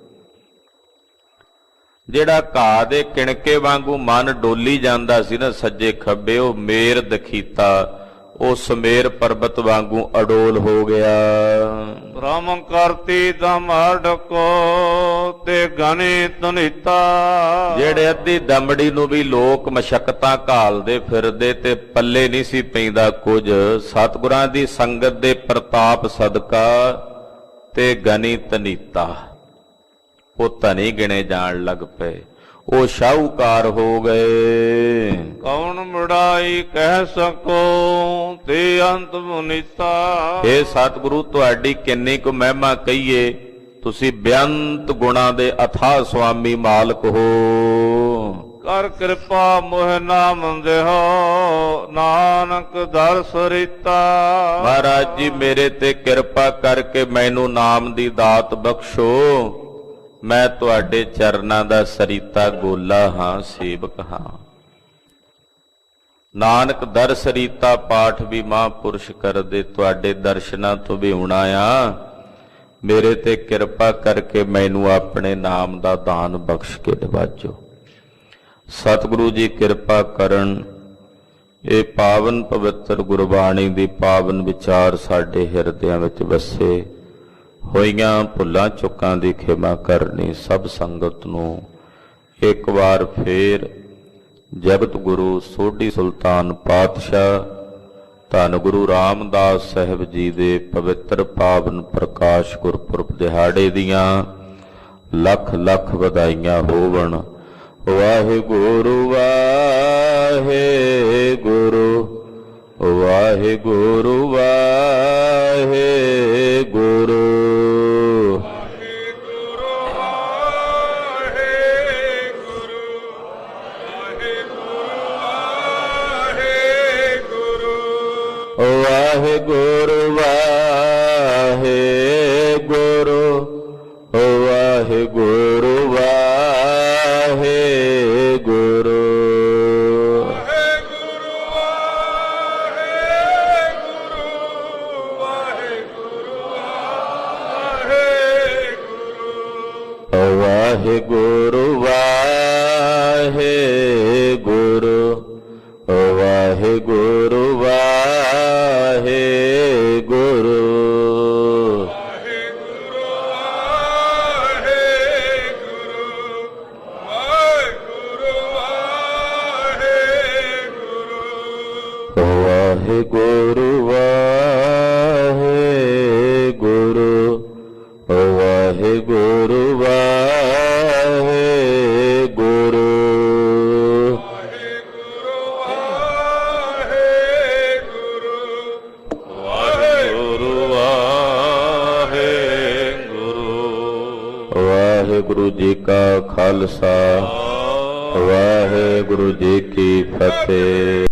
ਜਿਹੜਾ ਘਾਹ ਦੇ ਕਿਣਕੇ ਵਾਂਗੂ ਮਨ ਡੋਲੀ ਜਾਂਦਾ ਸੀ ਨਾ ਸੱਜੇ ਖੱਬੇ, ਉਹ ਮੇਰ ਦਖੀਤਾ, ਉਹ ਸਮੇਰ ਪਰਬਤ ਵਾਂਗੂ ਅਡੋਲ ਹੋ ਗਿਆ। ਬ੍ਰਹਮ ਕਰਤੀ ਦਮੜ ਕੋ ਤੇ ਗਣੀ ਤਨੀਤਾ। ਜਿਹੜੇ ਅੱਧੀ ਦਮੜੀ ਨੂੰ ਵੀ ਲੋਕ ਮਸ਼ਕਤਾਂ ਘਾਲਦੇ ਫਿਰਦੇ ਤੇ ਪੱਲੇ ਨਹੀਂ ਸੀ ਪੈਂਦਾ ਕੁਝ, ਸਤਿਗੁਰਾਂ ਦੀ ਸੰਗਤ ਦੇ ਪ੍ਰਤਾਪ ਸਦਕਾ ਤੇ ਗਣੀ ਤਨੀਤਾ, ਉਹ ਧਨੀ ਗਿਣੇ ਜਾਣ ਲੱਗ ਪਏ, ਉਹ ਸ਼ਾਹੂਕਾਰ ਹੋ ਗਏ। ਕੌਣ ਮੁੜਾਈ ਕਹਿ ਸਕੋ ਤੇ ਅੰਤ ਮੁਨੀਤਾ। हे ਸਤਿਗੁਰੂ ਤੁਹਾਡੀ ਕਿੰਨੀ ਕੁ ਮਹਿਮਾ ਕਹੀਏ, ਤੁਸੀਂ ਬੇਅੰਤ ਗੁਣਾਂ ਦੇ ਅਥਾਹ ਸੁਆਮੀ ਮਾਲਕ ਹੋ। ਕਰ ਕਿਰਪਾ ਮੋਹ ਨਾਮ ਦੇਹੋ ਨਾਨਕ ਦਰਸ ਰੀਤਾ। ਮਹਾਰਾਜ ਜੀ ਮੇਰੇ ਤੇ ਕਿਰਪਾ ਕਰਕੇ ਮੈਨੂੰ ਨਾਮ ਦੀ ਦਾਤ ਬਖਸ਼ੋ। ਮੈਂ ਤੁਹਾਡੇ ਚਰਨਾਂ ਦਾ ਸਰੀਤਾ ਗੋਲਾ ਹਾਂ, ਸੇਵਕ ਹਾਂ। ਨਾਨਕ ਦਰਸ ਰੀਤਾ ਪਾਠ ਵੀ ਮਹਾਂਪੁਰਸ਼ ਕਰਦੇ, ਤੁਹਾਡੇ ਦਰਸ਼ਨਾਂ ਤੋਂ ਵੀ ਹੁਣ ਆਇਆ। ਮੇਰੇ ਤੇ ਕਿਰਪਾ ਕਰਕੇ ਮੈਨੂੰ ਆਪਣੇ ਨਾਮ ਦਾ ਦਾਨ ਬਖਸ਼ ਕੇ ਨਿਵਾਜੋ। ਸਤਿਗੁਰੂ ਜੀ ਕਿਰਪਾ ਕਰਨ, ਇਹ ਪਾਵਨ ਪਵਿੱਤਰ ਗੁਰਬਾਣੀ ਦੀ ਪਾਵਨ ਵਿਚਾਰ ਸਾਡੇ ਹਿਰਦਿਆਂ ਵਿੱਚ ਵਸੇ। ਹੋਈਆਂ ਭੁੱਲਾਂ ਚੁੱਕਾਂ ਦੀ ਖਿਮਾ ਕਰਨੀ ਸਭ ਸੰਗਤ ਨੂੰ। ਇੱਕ ਵਾਰ ਫੇਰ ਜਗਤ ਗੁਰੂ ਸੋਢੀ ਸੁਲਤਾਨ ਪਾਤਸ਼ਾਹ ਧੰਨ ਗੁਰੂ ਰਾਮਦਾਸ ਸਾਹਿਬ ਜੀ ਦੇ ਪਵਿੱਤਰ ਪਾਵਨ ਪ੍ਰਕਾਸ਼ ਗੁਰਪੁਰਬ ਦਿਹਾੜੇ ਦੀਆਂ ਲੱਖ ਲੱਖ ਵਧਾਈਆਂ ਹੋਵਣ। ਵਾਹਿਗੁਰੂ ਵਾਹਿਗੁਰੂ ਵਾਹਿਗੁਰੂ ਵਾਹਿਗੁਰੂ। ਵਾਹਿਗੁਰੂ ਵਾਹਿਗੁਰੂ ਵਾਹਿਗੁਰੂ ਵਾਹਿਗੁਰੂ। ਵਾਹਿਗੁਰੂ ਵਾਹਿਗੁਰੂ ਵਾਹਿਗੁਰੂ ਵਾਹਿਗੁਰੂ। ਵਾਹਿਗੁਰੂ ਵਾਹਿਗੁਰੂ ਵਾਹਿਗੁਰੂ ਵਾਹਿਗੁਰੂ। वाहेगुरु जी का खालसा वाहेगुरु जी की फतेह।